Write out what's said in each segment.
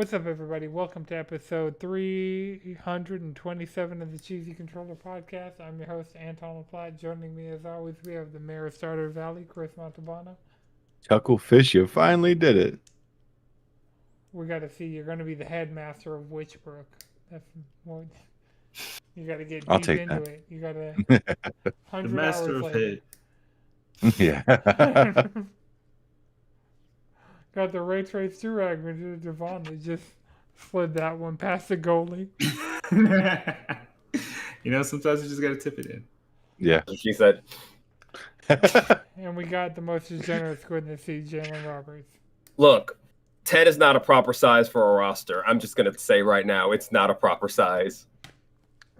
What's up, everybody? Welcome to episode 327 of the Cheesy Controller Podcast. I'm your host, Anton. Joining me, as always, we have the mayor of Starter Valley, Chris Montalbano. Chucklefish, you finally did it. We got to see you're going to be the headmaster of Witchbrook. That's what you got to get I'll deep take into that. it. You got to The 100 master hours of later. head. Yeah. Got the Ray Trace Durag with Devon. They just slid that one past the goalie. Sometimes you just gotta tip it in. Yeah. She said. And we got the most degenerate squid in the sea, Jalen Roberts. Look, Ted is not a proper size for a roster. I'm just going to say right now, it's not a proper size.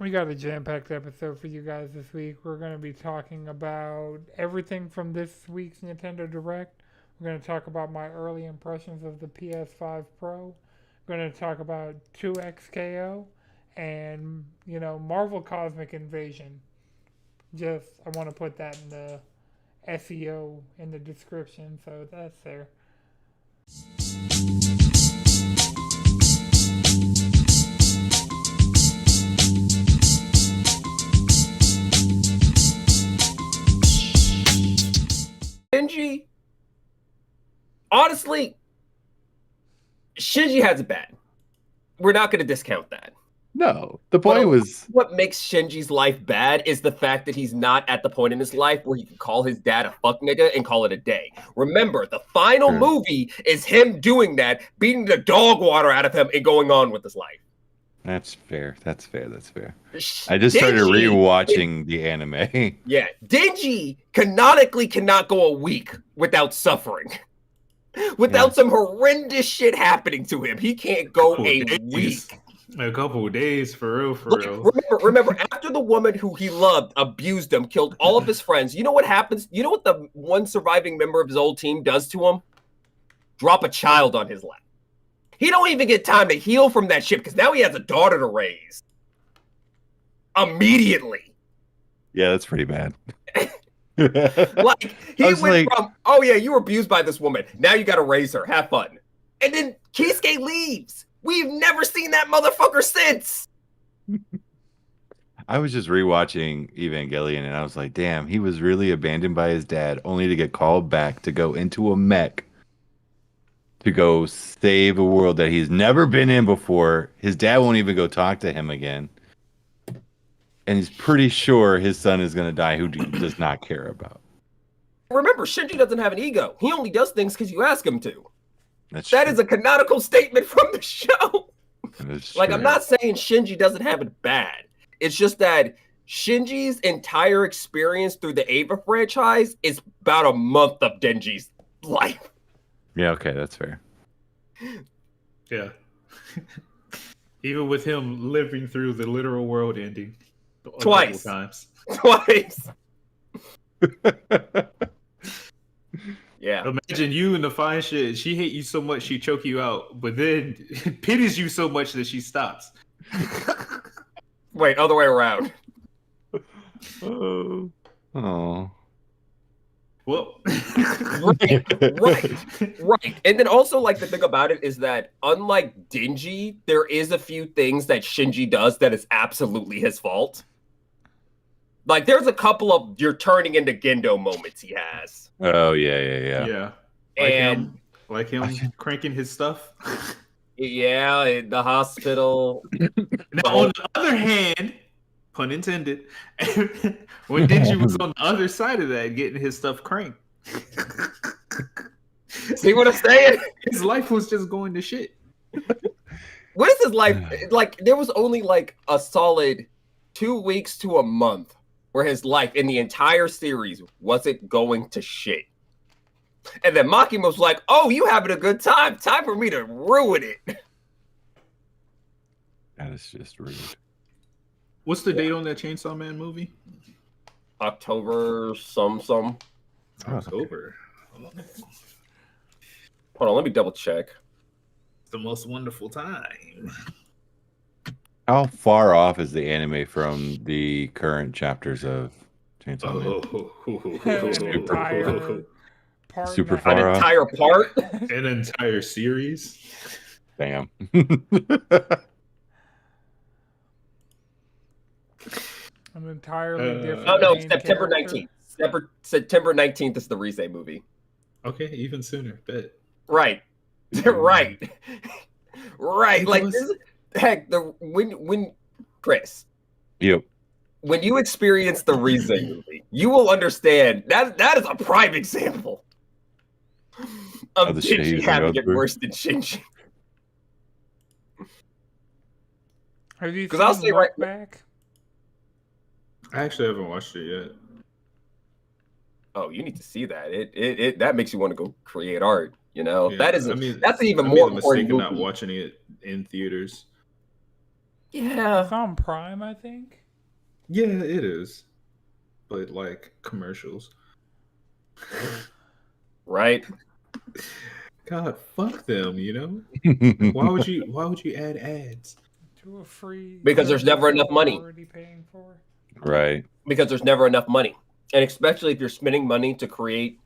We got a jam-packed episode for you guys this week. We're going to be talking about everything from this week's Nintendo Direct. We're going to talk about my early impressions of the PS5 Pro. We're going to talk about 2XKO and, Marvel Cosmic Invasion. I want to put that in the SEO in the description, so that's there. Shinji, honestly, Shinji has it bad. We're not going to discount that. No, the point was What makes Shinji's life bad is the fact that he's not at the point in his life where he can call his dad a fuck nigga and call it a day. Remember, the final movie is him doing that, beating the dog water out of him and going on with his life. That's fair. That's fair. I just started rewatching the anime. Yeah, Denji canonically cannot go a week without suffering. Without some horrendous shit happening to him. He can't go a week. A couple of days, for real. Remember, after the woman who he loved abused him, killed all of his friends, you know what happens? You know what the one surviving member of his old team does to him? Drop a child on his lap. He don't even get time to heal from that shit because now he has a daughter to raise. Immediately. Yeah, that's pretty bad. Like, he went from, oh yeah, you were abused by this woman. Now you got to raise her. Have fun. And then Kisuke leaves. We've never seen that motherfucker since. I was just rewatching Evangelion and I was like, damn, he was really abandoned by his dad only to get called back to go into a mech to go save a world that he's never been in before. His dad won't even go talk to him again. And he's pretty sure his son is going to die who does not care about. Remember, Shinji doesn't have an ego. He only does things because you ask him to. That is a canonical statement from the show. Like, true. I'm not saying Shinji doesn't have it bad. It's just that Shinji's entire experience through the Ava franchise is about a month of Denji's life. Yeah, okay, that's fair. Yeah. Even with him living through the literal world ending. Twice. Times. Twice. Yeah. Imagine you in the fine shit. She hate you so much she choke you out, but then pities you so much that she stops. Wait, other way around. Oh. Well, right. And then also, like, the thing about it is that unlike Denji, there is a few things that Shinji does that is absolutely his fault. Like, there's a couple of you're turning into Gendo moments he has. Oh, yeah. Yeah. Like him cranking his stuff. Yeah, in the hospital. Now, on the other hand, pun intended, when Denji was on the other side of that, getting his stuff cranked. See what I'm saying? His life was just going to shit. What is his life? Like, there was only like a solid 2 weeks to a month where his life in the entire series wasn't going to shit. And then Makima was like, oh, you having a good time. Time for me to ruin it. That is just rude. What's the date on that Chainsaw Man movie? October some. October. Hold on, let me double check. It's the most wonderful time. How far off is the anime from the current chapters of Chainsaw Man? Super far An off. entire part? An entire series? Damn. An entirely different. Oh no, main September character. 19th. September 19th is the Rize movie. Okay, even sooner. Bet. Right. Right. Right. Like Nicholas? this, heck, when Chris, Yep. when you experience the Rize movie, you will understand that is a prime example of the shit he Shinji was having going it through. worse than Shinji. Have you 'Cause seen I'll say Look right- Back? I actually haven't watched it yet. Oh, you need to see that. It that makes you want to go create art. You know, Yeah, that's an even I more made the mistake important of not movie. watching it in theaters. Yeah. It's on Prime, I think. Yeah, it is. But like commercials. Right. God, fuck them, you know? Why would you add ads? To a free. Because there's service never enough that money. you're already paying for. Right. Because there's never enough money. And especially if you're spending money to create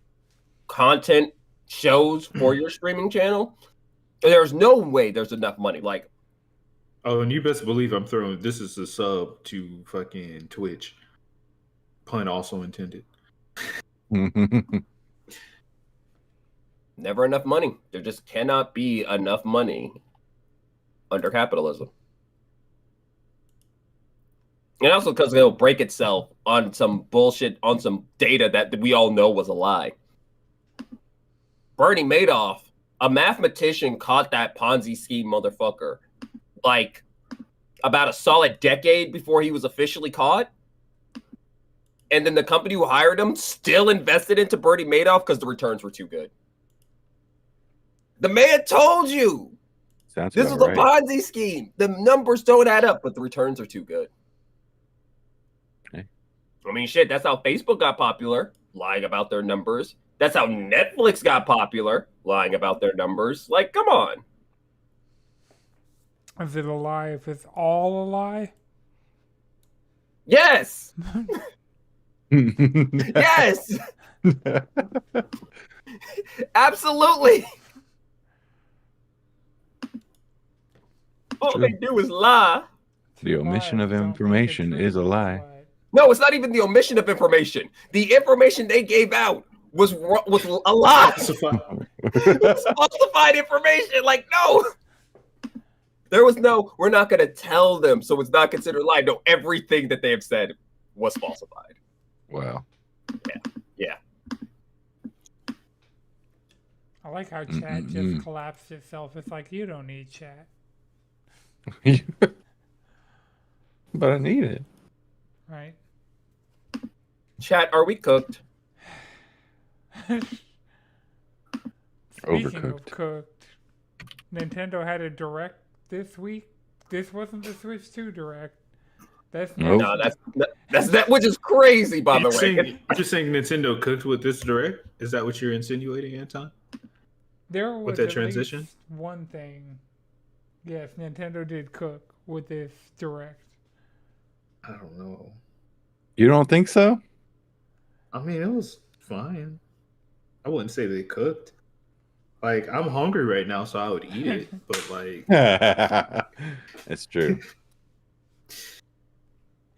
content shows for your streaming channel, there's no way there's enough money. Like, Oh, and you best believe I'm throwing this is a sub to fucking Twitch. Pun also intended. never enough money. There just cannot be enough money under capitalism. And also because it'll break itself on some bullshit, on some data that we all know was a lie. Bernie Madoff, a mathematician, caught that Ponzi scheme motherfucker like about a solid decade before he was officially caught. And then the company who hired him still invested into Bernie Madoff because the returns were too good. The man told you Sounds this was about a Ponzi scheme. The numbers don't add up, but the returns are too good. Okay. I mean, shit, that's how Facebook got popular, lying about their numbers. That's how Netflix got popular, lying about their numbers. Like, come on. Is it a lie if it's all a lie? Yes. Yes. Absolutely. All they do is lie. The omission of Lies don't make it information true, is a lie. but- No, it's not even the omission of information. The information they gave out was a lie. It's falsified information. Like, no. There was no, we're not going to tell them, so it's not considered a lie. No, everything that they have said was falsified. Wow. Yeah. I like how chat just collapsed itself. It's like, you don't need chat. But I need it. Right? Chat, are we cooked? Speaking of Overcooked. cooked, Nintendo had a direct this week. This wasn't the Switch 2 direct. That's Nope. No, that's that, which is crazy, by the way. You're saying Nintendo cooked with this direct? Is that what you're insinuating, Anton? There was with that at transition? least one thing. Yes, Nintendo did cook with this direct. I don't know. You don't think so? I mean, it was fine. I wouldn't say they cooked. Like, I'm hungry right now, so I would eat it. But like, It's true.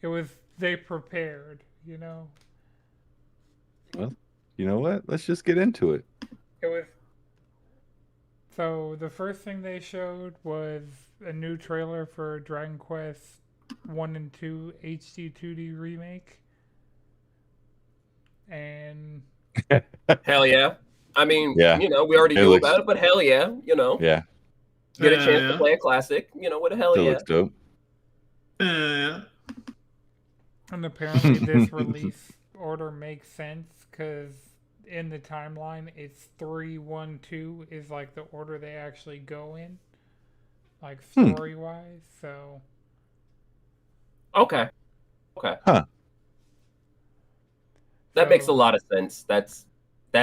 It was they prepared, you know. You know what? Let's just get into it. It was. So the first thing they showed was a new trailer for Dragon Quest 1 and 2 HD 2D remake. And Hell yeah. I mean, Yeah. you know, we already It knew looks- about it, but hell yeah, you know. Yeah. Get a chance Yeah. to play a classic, you know, what the hell Still yeah. looks dope. And apparently this release order makes sense because in the timeline it's 3-1-2 is like the order they actually go in, like story wise. So Okay. Huh. That makes a So- lot of sense. That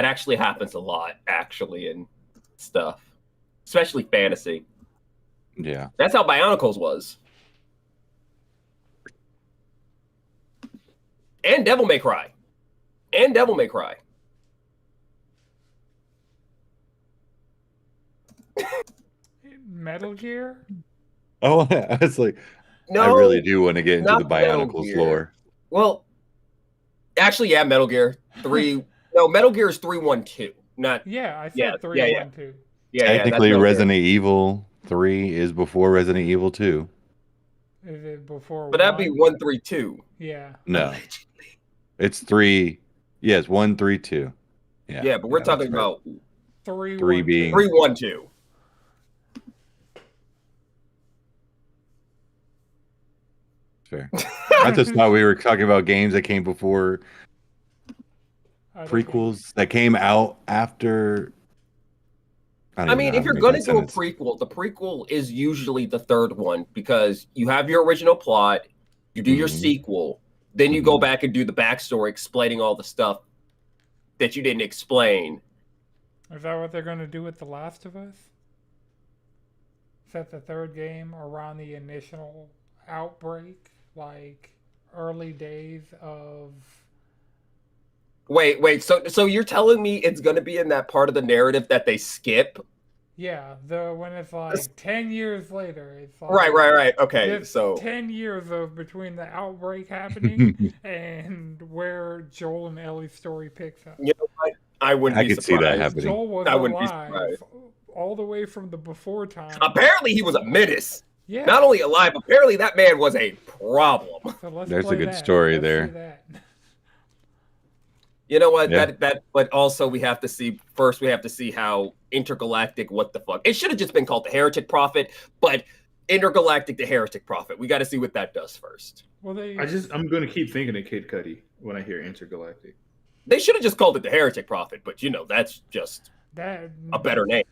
actually happens a lot, actually, in stuff. Especially fantasy. Yeah. That's how Bionicles was. And Devil May Cry. Metal Gear? Oh, I was like, No, I really do want to get into not the Metal Bionicles Gear. lore. Well, actually, yeah, Metal Gear 3. No, Metal Gear is 312. Not Yeah, I yeah, said three, yeah, yeah, one, two. yeah, yeah. That's Technically, Metal Gear. Resident Evil 3 is before Resident Evil 2. Is it before But that'd be 132. Yeah. No, Allegedly. it's 3. Yes, 1, 3, 2. Yeah, but we're that's talking right. about 3, 3 1, being- 312. Fair. I just thought we were talking about games that came before prequels that came out after. I mean, if you're going to do a prequel, the prequel is usually the third one because you have your original plot, you do your sequel, then you go back and do the backstory explaining all the stuff that you didn't explain. Is that what they're going to do with The Last of Us? Set the third game around the initial outbreak, like early days of. Wait. So you're telling me it's going to be in that part of the narrative that they skip? Yeah, when it's like 10 years later, it's like Right. Okay, there's so 10 years of between the outbreak happening and where Joel and Ellie's story picks up. you know what? I wouldn't be could surprised. see that happening. Joel was I wouldn't be alive surprised. all the way from the before time. Apparently, he was a menace. Yeah. Not only alive, apparently that man was a problem. So let's There's a play good that. story Let's there. see that. You know what? Yeah. But also we have to see first. We have to see how intergalactic. What the fuck? It should have just been called the Heretic Prophet, but intergalactic the Heretic Prophet. We got to see what that does first. Well, I'm going to keep thinking of Kid Cudi when I hear intergalactic. They should have just called it the Heretic Prophet, but that's just that a better name.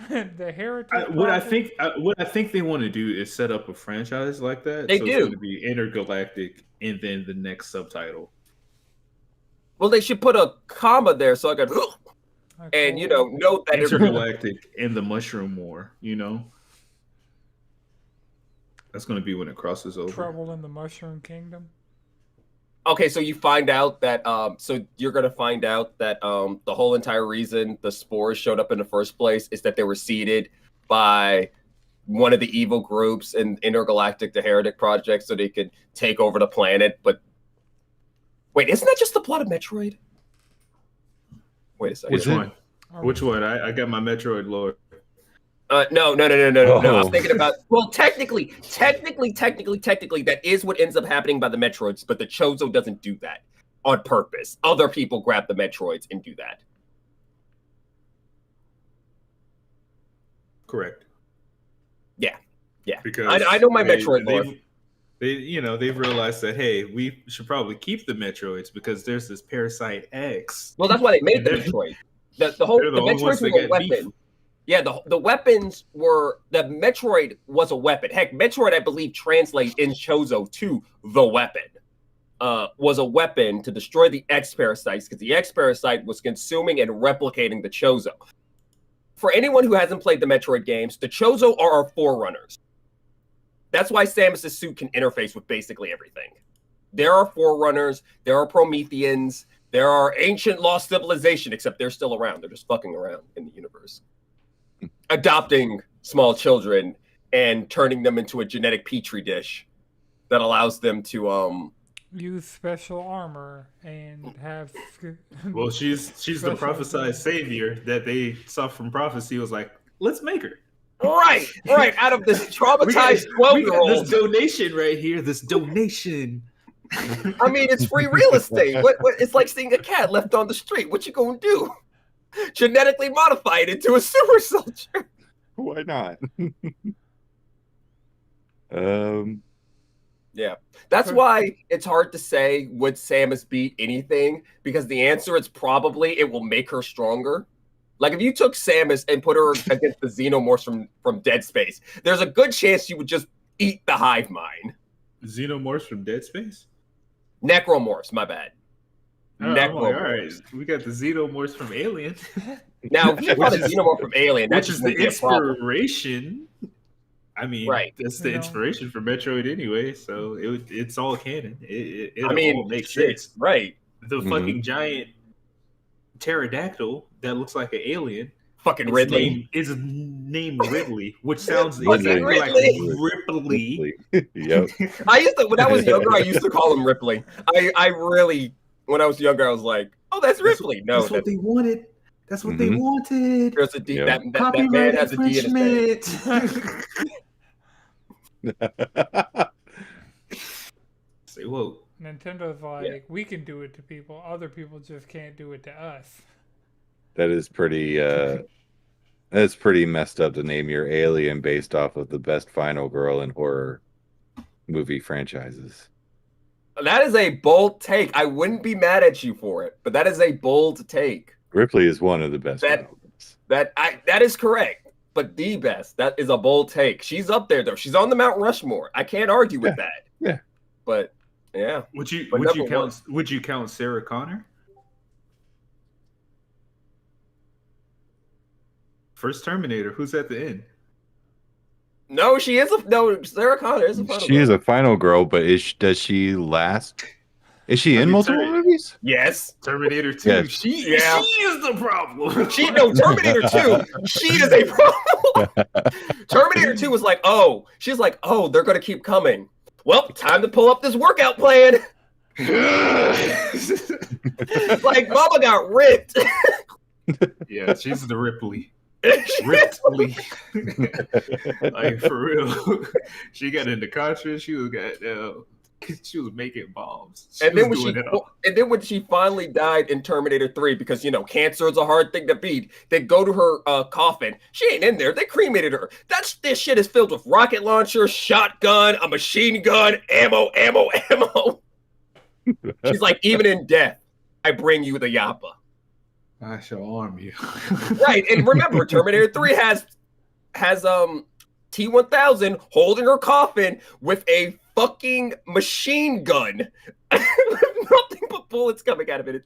The Heretic. What I think they want to do is set up a franchise like that. They so do. It's going to be intergalactic, and then the next subtitle. Well, they should put a comma there so I could and note that Intergalactic and the Mushroom War. That's going to be when it crosses over. Trouble in the Mushroom Kingdom. Okay, so you find out that so you're gonna find out that the whole entire reason the spores showed up in the first place is that they were seeded by one of the evil groups in Intergalactic the Heretic Project so they could take over the planet. But wait, isn't that just the plot of Metroid? Wait a second. Which one? Which one? I got my Metroid lore. No. Oh. I was thinking about. Well, technically, that is what ends up happening by the Metroids, but the Chozo doesn't do that on purpose. Other people grab the Metroids and do that. Correct. Yeah. Because I know my Metroid lore. They've realized that hey, we should probably keep the Metroids because there's this Parasite X. Well, that's why they made the Metroid. The Metroids were a weapon. Yeah, the weapons were the Metroid was a weapon. Heck, Metroid, I believe, translates in Chozo to the weapon. Was a weapon to destroy the X parasites because the X parasite was consuming and replicating the Chozo. For anyone who hasn't played the Metroid games, the Chozo are our forerunners. That's why Samus's suit can interface with basically everything. There are forerunners, there are Prometheans, there are ancient lost civilization, except they're still around. They're just fucking around in the universe. Adopting small children and turning them into a genetic petri dish that allows them to use special armor and have. Well, she's the prophesied savior that they saw from prophecy. Was like, let's make her. Right. Out of this traumatized 12-year-old. This donation right here. This donation. I mean, it's free real estate. What? It's like seeing a cat left on the street. What you gonna do? Genetically modify it into a super soldier. Why not? Yeah. That's why it's hard to say would Samus beat anything, because the answer is probably it will make her stronger. Like if you took Samus and put her against the Xenomorphs from Dead Space, there's a good chance you would just eat the hive mind. Xenomorphs from Dead Space? Necromorphs, my bad. Necromorphs. All right, we got the Xenomorphs from Alien. Now, if you call it Xenomorph from Alien, which is the inspiration. I mean, right. That's the inspiration for Metroid anyway, so it's all canon. It all makes sense. Right. The fucking giant pterodactyl that looks like an alien. Fucking Ridley. Is named Ridley, which sounds Fucking exactly like Ridley. Ripley. Yep. When I was younger, I used to call him Ripley. I really, when I was younger, I was like, oh, that's Ripley. No, That's what they wanted. That's what they Mhm. wanted. there's a D. Yeah. That man Copyright has a D in his name. infringement. Say whoa. Nintendo's like, we can do it to people. Other people just can't do it to us. That is pretty. That's pretty messed up to name your alien based off of the best final girl in horror movie franchises. That is a bold take. I wouldn't be mad at you for it, but that is a bold take. Ripley is one of the best. That- final girls. That is correct. But the best. That is a bold take. She's up there though. She's on the Mount Rushmore. I can't argue with that. Yeah. But yeah. Would you But number count Sarah Connor? First Terminator, who's at the end? No, she is Sarah Connor is a final She girl. is a final girl, but does she last? Is she in multiple movies? Yes. Terminator 2. Yes. She Yeah. is the problem. Terminator 2, she is a problem. Terminator 2 was like, she's like, they're gonna keep coming. Well, time to pull up this workout plan. Like, mama got ripped. Yeah, she's the Ripley. Ripley. Like, for real. She got into Contra. She was making bombs. And then when she finally died in Terminator 3, because cancer is a hard thing to beat, they go to her coffin. She ain't in there. They cremated her. This shit is filled with rocket launcher, shotgun, a machine gun, ammo. She's like, even in death, I bring you the yappa. I shall arm you. Right, and remember, Terminator 3 has T-1000 holding her coffin with a fucking machine gun. Nothing but bullets coming out of it.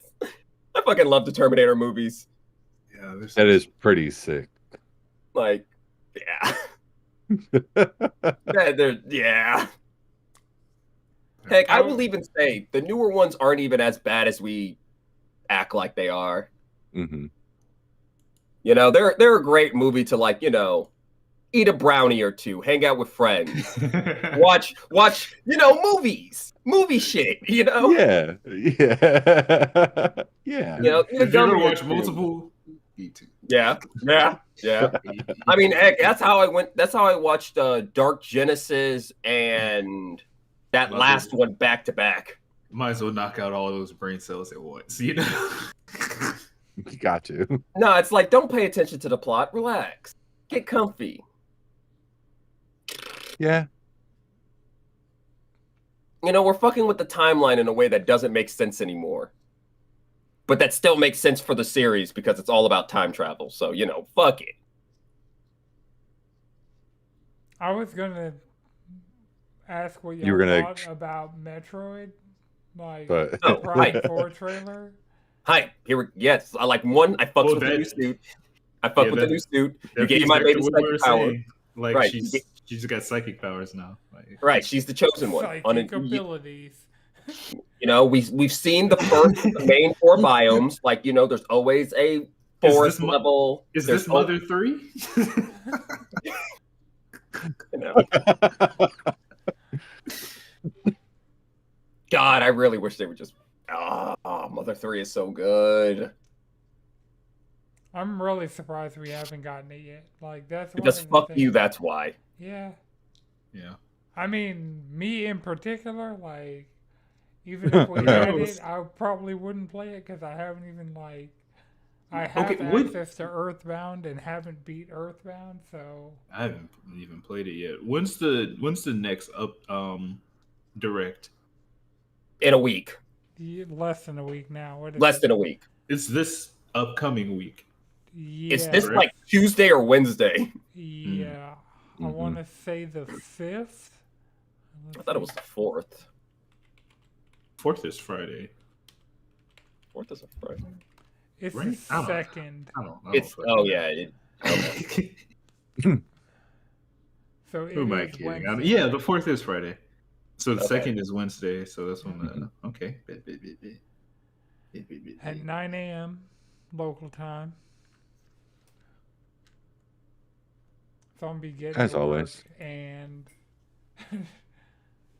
I fucking love the Terminator movies. Yeah, That is pretty sick. Like, yeah. Yeah. Heck, I will even say the newer ones aren't even as bad as we act like they are. Mm-hmm. They're a great movie to, like, eat a brownie or two, hang out with friends, watch, movies, movie shit, Yeah. Yeah. eat a If you gummy ever or watch two. multiple, eat two. Yeah. I mean, heck, that's how I watched Dark Genesis and that Love last it. one back to back. Might as well knock out all those brain cells at once, You got to. No, it's like, don't pay attention to the plot. Relax. Get comfy. Yeah. We're fucking with the timeline in a way that doesn't make sense anymore. But that still makes sense for the series because it's all about time travel. So, fuck it. I was gonna ask what You y'all were gonna- thought about Metroid, like But Oh, Prime right. 4 trailer. Hi, yes. I like one. I fucked Well, with the that- new suit. With the new suit. You gave feeds my back lady to what we were psychic power. saying. Like, Right. she's got psychic powers now. Like, Right, she's the chosen one. Psychic abilities. We've seen the first main 4 biomes. Like, there's always a forest level. Is There's this Mother 3? God, I really wish they would just. Mother 3 is so good. I'm really surprised we haven't gotten it yet. Like, that's Because one of fuck the you, things- that's why. Yeah. Yeah. I mean, me in particular, like, even if we had it, I probably wouldn't play it because I haven't even, like, I have access to Earthbound and haven't beat Earthbound, so. I haven't even played it yet. When's the next direct? In a week. Less than a week now. What is Less it? than a week. It's this upcoming week. Yeah. Is this Correct. like Tuesday or Wednesday? Yeah. I Mhm. want to say the 5th. I thought it was the 4th. 4th is Friday. 4th is a Friday. It's Right? the I don't know. 2nd. I don't know. Okay. So it Who am I is kidding? Wednesday. Yeah, the 4th is Friday. So the Okay. 2nd is Wednesday. So that's when. Okay. At 9 a.m. local time. So I'm gonna be getting As to work always. and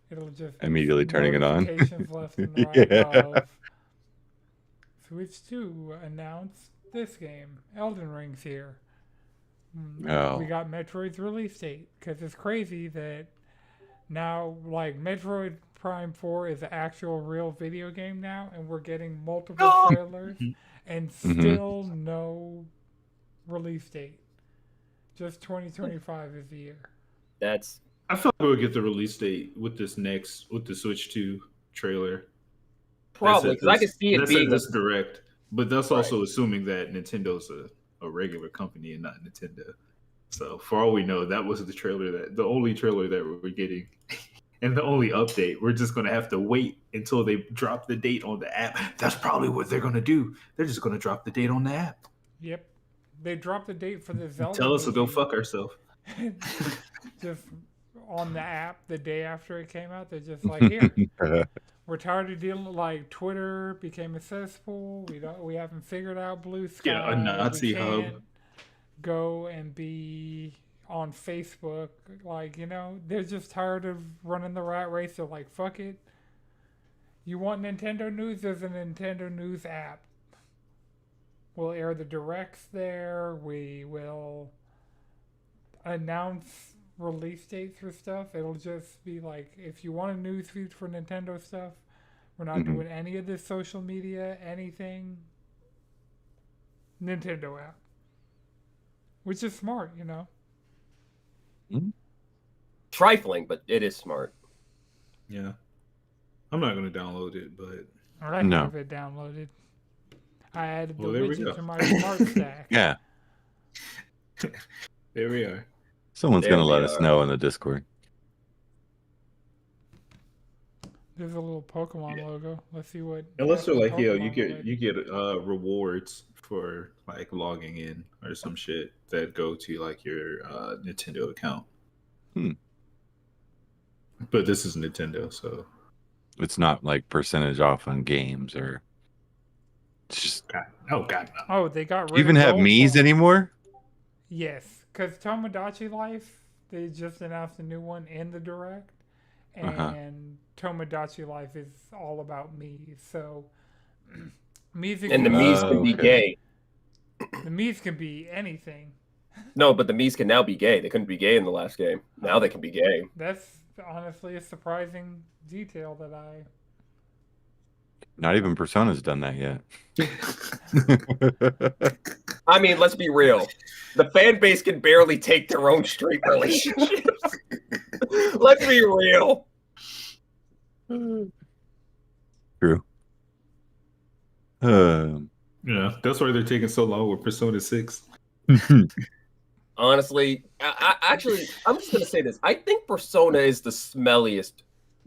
it'll just Immediately turning it on. notifications left and right of Switch 2 announced this game. Elden Ring's here. Oh. We got Metroid's release date because it's crazy that now, like, Metroid Prime 4 is an actual real video game now, and we're getting multiple trailers and still no release date. Just 2025 is the year. That's I feel like we'll get the release date with the Switch 2 trailer. probably because I can see it that's being at this direct, but that's Right. also assuming that Nintendo's a regular company and not Nintendo. So for all we know, that was the only trailer that we're getting, and the only update. We're just gonna have to wait until they drop the date on the app. That's probably what they're gonna do. They're just gonna drop the date on the app. Yep. They dropped the date for the Zelda. Tell us to go movie. fuck ourselves. Just on the app the day after it came out, they're just like, here, we're tired of dealing. Like, Twitter became a cesspool. We haven't figured out Blue Sky. Yeah, a Nazi we hub. can't go and be on Facebook. Like, they're just tired of running the rat race. They're like, fuck it. You want Nintendo news? There's a Nintendo news app. We'll air the directs there. We will announce release dates for stuff. It'll just be like, if you want a news feed for Nintendo stuff, we're not doing any of this social media, anything. Nintendo app. Which is smart, trifling, but it is smart. Yeah, I'm not gonna download it, but I No. have it downloaded. I added the Well, there we widget go. to my smart stack. Yeah. there we are. Someone's There gonna we let us are. know in the Discord. There's a little Pokemon logo. Let's see what. Unless they're like, yo, Pokemon you get rewards for like logging in or some shit that go to like your Nintendo account. But this is Nintendo, so It's not like percentage off on games or. It's just. God, no. Oh, they got Do rid you even of have Gold Mii's Farm. anymore? Yes, because Tomodachi Life, they just announced a new one in the direct, and Tomodachi Life is all about Mii's. So Mii's And the Mii's can be okay. gay. The Mii's can be anything. No, but the Mii's can now be gay. They couldn't be gay in the last game. Now they can be gay. That's honestly a surprising detail that I. Not even Persona's done that yet. I mean, let's be real. The fan base can barely take their own straight relationships. Let's be real. True. Yeah, that's why they're taking so long with Persona 6. Honestly, actually, I'm just going to say this. I think Persona is the smelliest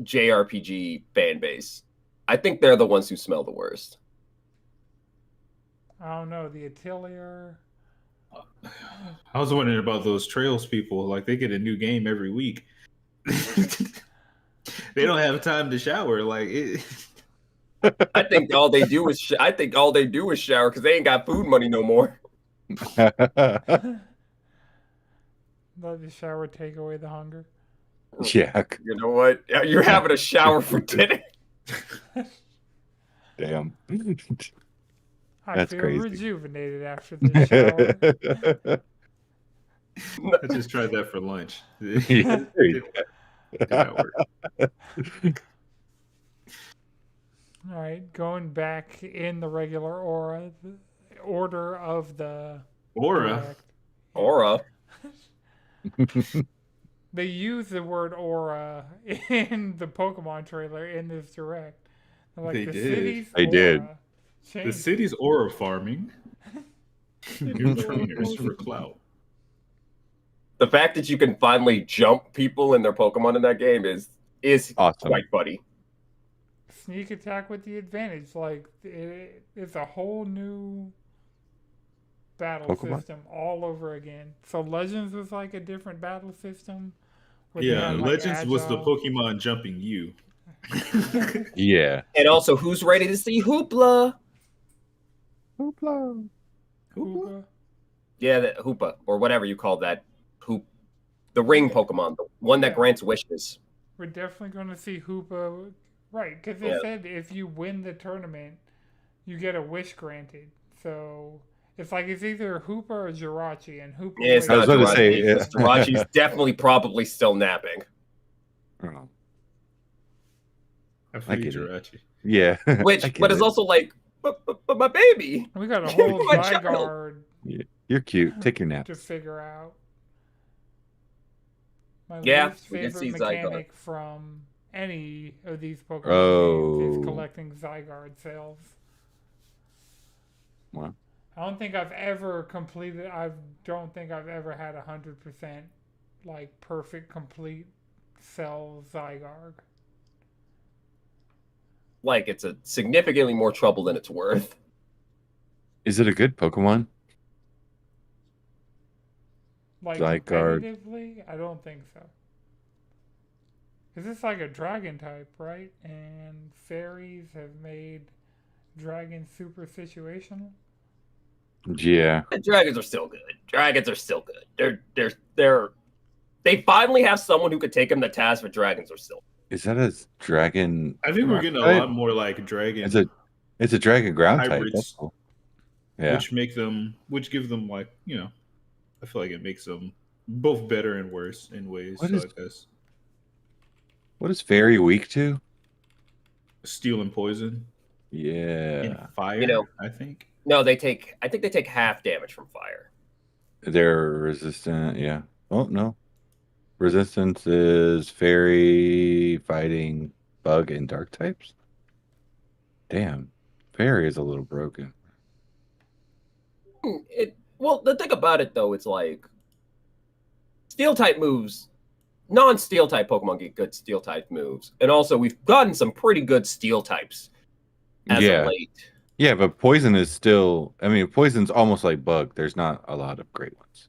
JRPG fan base. I think they're the ones who smell the worst. I don't know, the Atelier. I was wondering about those Trails people. Like, they get a new game every week. They don't have time to shower. Like, I think all they do is shower because they ain't got food money no more. Let the shower take away the hunger. Yeah. You know what? You're having a shower for dinner. Damn. I That's feel crazy. rejuvenated after the shower. I just tried that for lunch. Yeah, there you Did not work. All right, going back in the regular order of the Aura. direct. Aura. They use the word aura in the Pokemon trailer in this direct. They're like, They the did. city's They did. aura The changed. city's aura farming. New trainers for clout. The fact that you can finally jump people and their Pokemon in that game is Awesome. quite funny. Sneak attack with the advantage. Like, it's a whole new battle Pokemon? system all over again. So Legends was like a different battle system. where they Yeah, had, like, Legends was the agile- Pokemon jumping you. Yeah. And also, who's ready to see Hoopla? Hoopa. Yeah, that Hoopa, or whatever you call that. The ring Pokemon, the one that Yeah. grants wishes. We're definitely going to see Hoopa, right? Because they Yeah. said if you win the tournament, you get a wish granted. So it's like it's either Hoopa or Jirachi, and Hoopa. Yeah, it's I was not about to say, Jirachi. Because Jirachi's definitely probably still napping. Oh, I I feel you, get it. Jirachi. yeah. I Which, get but it's it. also like, but my baby. We got a Give me whole my child. Zygarde You're cute. Take your to naps. figure out. My Yeah, least we did favorite see Zygarde. mechanic from any of these Pokemon games is Oh. collecting Zygarde cells. Wow. I don't think I've ever completed. I don't think I've ever had 100% like perfect complete cell Zygarde. Like, it's a significantly more trouble than it's worth. Is it a good Pokemon? Like Zygarde. competitively, I don't think so. Is this like a dragon type, right? And fairies have made dragons super situational. Yeah. And dragons are still good. Dragons are still good. They finally have someone who could take them to task, but dragons are still. Is that a dragon? I think we're getting a type? lot more like dragon It's a dragon ground type. hybrids, That's cool. Yeah. which give them like, I feel like it makes them both better and worse in ways. What so is- I guess What is fairy weak to? steel and poison Yeah. and fire. You know. I think. No, I think they take half damage from fire. They're resistant. Yeah. Oh, no. Resistance is fairy, fighting, bug, and dark types? Damn. Fairy is a little broken. Well, the thing about it though, it's like steel type moves. Non-steel type Pokemon get good steel type moves, and also we've gotten some pretty good steel types as Yeah. of late. Yeah, but poison is still. I mean, poison's almost like bug. There's not a lot of great ones.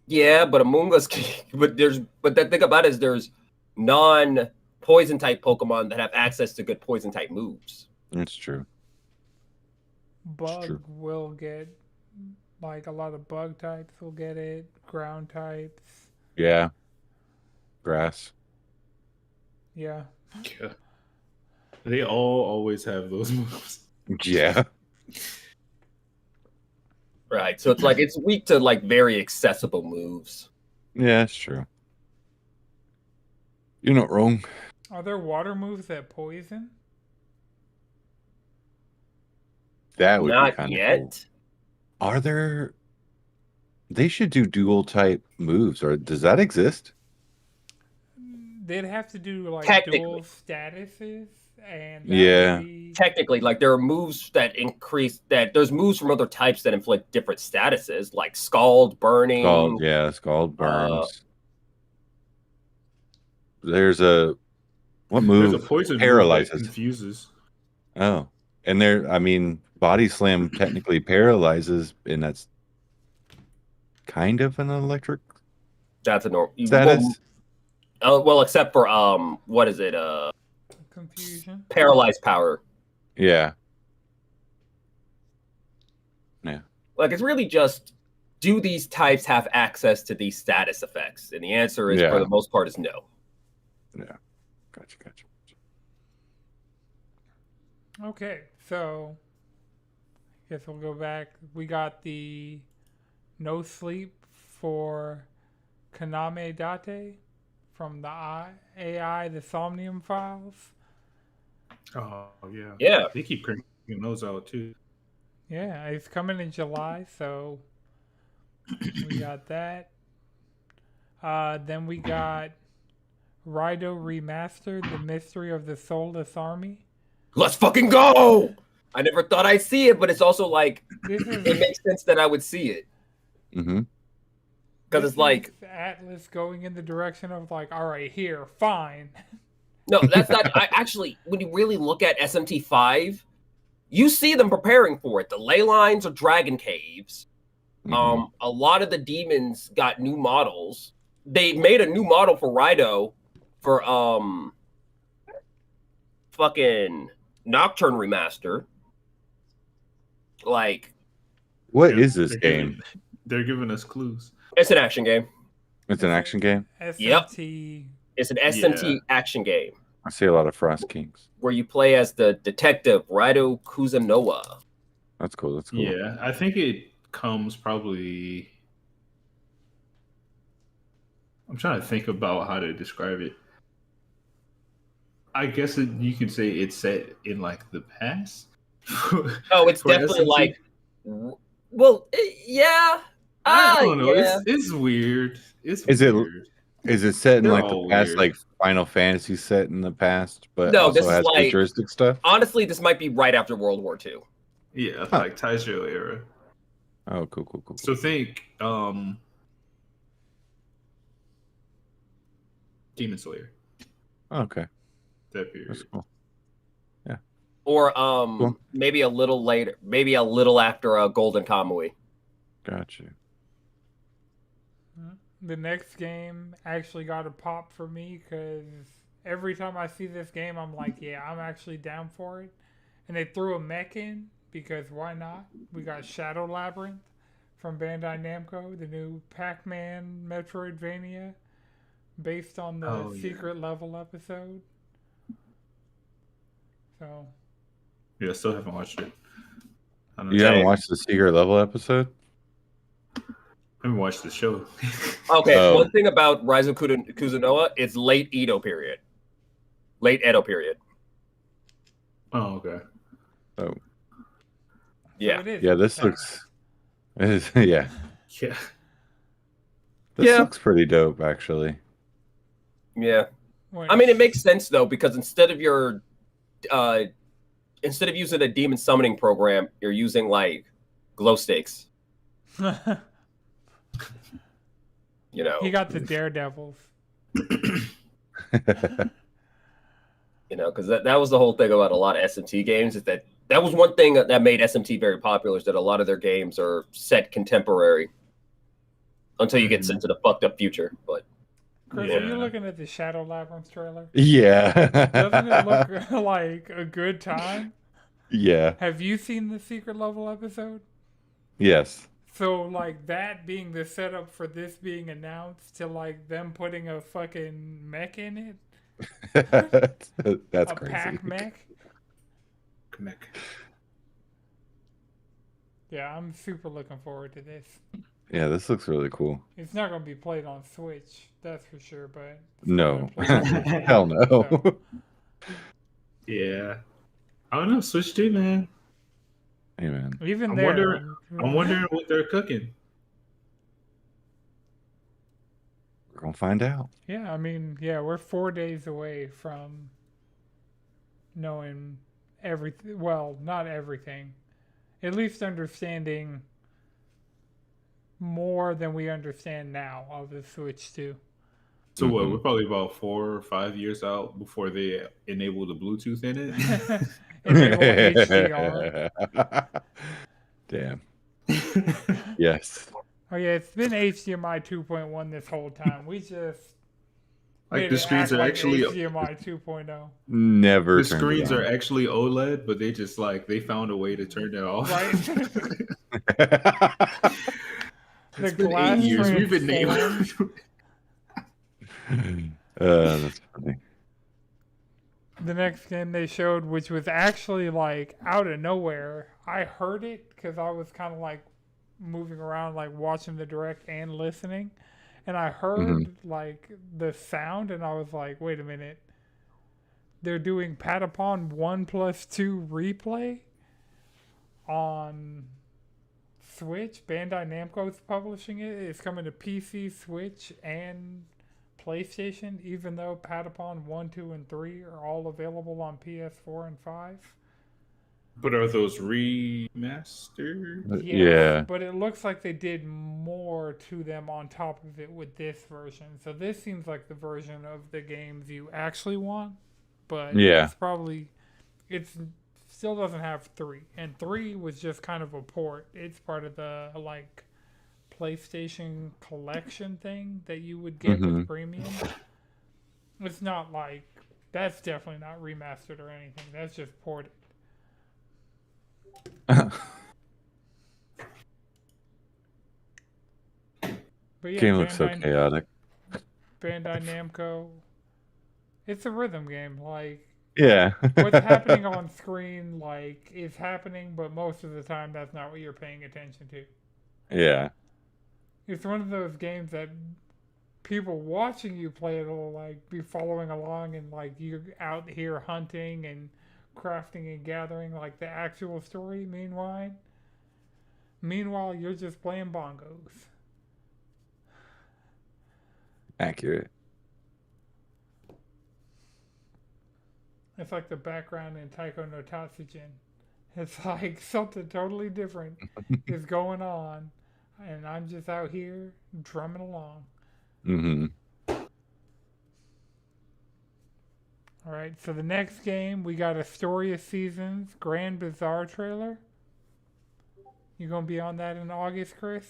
Yeah, but Among Us, but the thing about it is there's non-poison type Pokemon that have access to good poison type moves. It's true. Bug true. will get like a lot of bug types will get it. Ground types, Yeah. Grass. yeah. Yeah. They all always have those moves. Yeah. Right. So it's like it's weak to like very accessible moves. Yeah, it's true. You're not wrong. Are there water moves that poison? That would be Not kind of yet. cool. Are there? They should do dual type moves, or does that exist? They'd have to do like Technically. dual statuses, and that Yeah. would be, Technically, like there are moves that increase that there's moves from other types that inflict different statuses, like Scald, Burning. Scald, yeah, Scald burns. There's a what move There's a poison paralyzes? move that confuses. Oh, and there, I mean, Body Slam technically paralyzes, and that's kind of an electric That's a normal status. well, except for what is it? confusion. Paralyzed power. Yeah. Like it's really just do these types have access to these status effects? And the answer is Yeah. for the most part is no. Gotcha. Okay, so I guess we'll go back. We got the no sleep for Kaname Date from the AI, the Somnium files. Oh yeah. Yeah. They keep cranking those out too. Yeah, it's coming in July, so we got that. Then we got Rido Remastered, The Mystery of the Soulless Army. Let's fucking go! I never thought I'd see it, but it's also like This is it makes sense that I would see it. Mm-hmm. Because this it's like is Atlas going in the direction of like, all right, here, fine. no, that's not I actually when you really look at SMT5, you see them preparing for it. The ley lines are dragon caves. Mm-hmm. A lot of the demons got new models. They made a new model for Rido for fucking Nocturne Remaster. Like What Yeah, is this they're game? giving- They're giving us clues. It's an action game. It's an action game. SMT. It's an SMT action game I see a lot of Frost Kings. where you play as the detective Riot Kuzunoa. That's cool. That's cool. Yeah, I think it comes probably. I'm trying to think about how to describe it. I guess you could say it's set in like the past. Oh, it's For definitely SMT. like, well, yeah. I don't know. Yeah. It's weird. It's Is it- weird. Is it set in They're like the all past, weird. like Final Fantasy set in the past, but No, this also is has like- futuristic stuff? Honestly, this might be right after World War II. Yeah, Huh. like Taisho era. Oh, cool. So think Demon Slayer. Okay, That period. that's cool. Or Cool. maybe a little later, maybe a little after Golden Kamui. Got you. The next game actually got a pop for me because every time I see this game, I'm like, yeah, I'm actually down for it. And they threw a mech in because why not? We got Shadow Labyrinth from Bandai Namco, the new Pac-Man Metroidvania based on the secret level episode. So, Yeah, I still haven't watched it. I don't You know. haven't watched the Secret Level episode? I haven't watched the show. Okay, Oh. one thing about Rise of Kuzunoa, it's late Edo period. Late Edo period. Oh, okay. Oh, Yeah. so it is. yeah. This looks. Yeah. Yeah. This Yeah. looks pretty dope, actually. Yeah. When- I mean, it makes sense though, because instead of using a demon summoning program, you're using like glow sticks. You know. he got the Daredevils. You know, because that was the whole thing about a lot of SMT games, is that was one thing that made SMT very popular, is that a lot of their games are set contemporary until you get Mhm. into the fucked up future. But Chris, are you Yeah. looking at the Shadow Labyrinth trailer? Yeah. Doesn't it look like a good time? Yeah. Have you seen the secret level episode? Yes. So, like, that being the setup for this being announced to, like, them putting a fucking mech in it? That's a crazy. pack mech? Connect. Yeah, I'm super looking forward to this. Yeah, this looks really cool. It's not going to be played on Switch, that's for sure, but... it's No. gonna play on PlayStation, Hell no. so- Yeah. I don't know. Switch 2, man. Hey, man. Even I'm there... I'm wondering what they're cooking. We're going to find out. Yeah, I mean, yeah, we're 4 days away from knowing everything. Well, not everything. At least understanding more than we understand now of the Switch 2. So what? Mhm. We're probably about 4 or 5 years out before they enable the Bluetooth in it. Enable HDR. Damn. Yes. Oh yeah, it's been HDMI 2.1 this whole time. We just Like made the it screens act are like actually HDMI 2.0. Never. the turned screens it are actually OLED, but they just like they found a way to turn it off. Right? on. It's The been glass 8 years. We've been transformed. That's funny. The next game they showed, which was actually like out of nowhere, I heard it because I was kind of like moving around, like watching the direct and listening, and I heard like the sound, and I was like, wait a minute, they're doing Patapon 1+2 replay on Switch. Bandai Namco's publishing it. It's coming to PC, Switch, and PlayStation, even though Patapon 1, 2, and 3 are all available on PS4 and 5. But are those remastered? Yeah. But it looks like they did more to them on top of it with this version. So this seems like the version of the games you actually want. But Yeah. it's probably... It's still doesn't have 3. And 3 was just kind of a port. It's part of the, like, PlayStation collection thing that you would get with premium. It's not like... That's definitely not remastered or anything. That's just ported. But yeah, Game looks so chaotic. Bandai Namco. It's a rhythm game. Like Yeah. what's happening on screen, like is happening, but most of the time that's not what you're paying attention to. Yeah. It's one of those games that people watching you play it will like be following along, and like you're out here hunting and crafting and gathering like the actual story. Meanwhile, you're just playing bongos. Accurate. It's like the background in Taiko no Tatsujin. It's like something totally different is going on, and I'm just out here drumming along. Mm-hmm. All right, so the next game, we got a Story of Seasons Grand Bazaar trailer. You gonna be on that in August, Chris?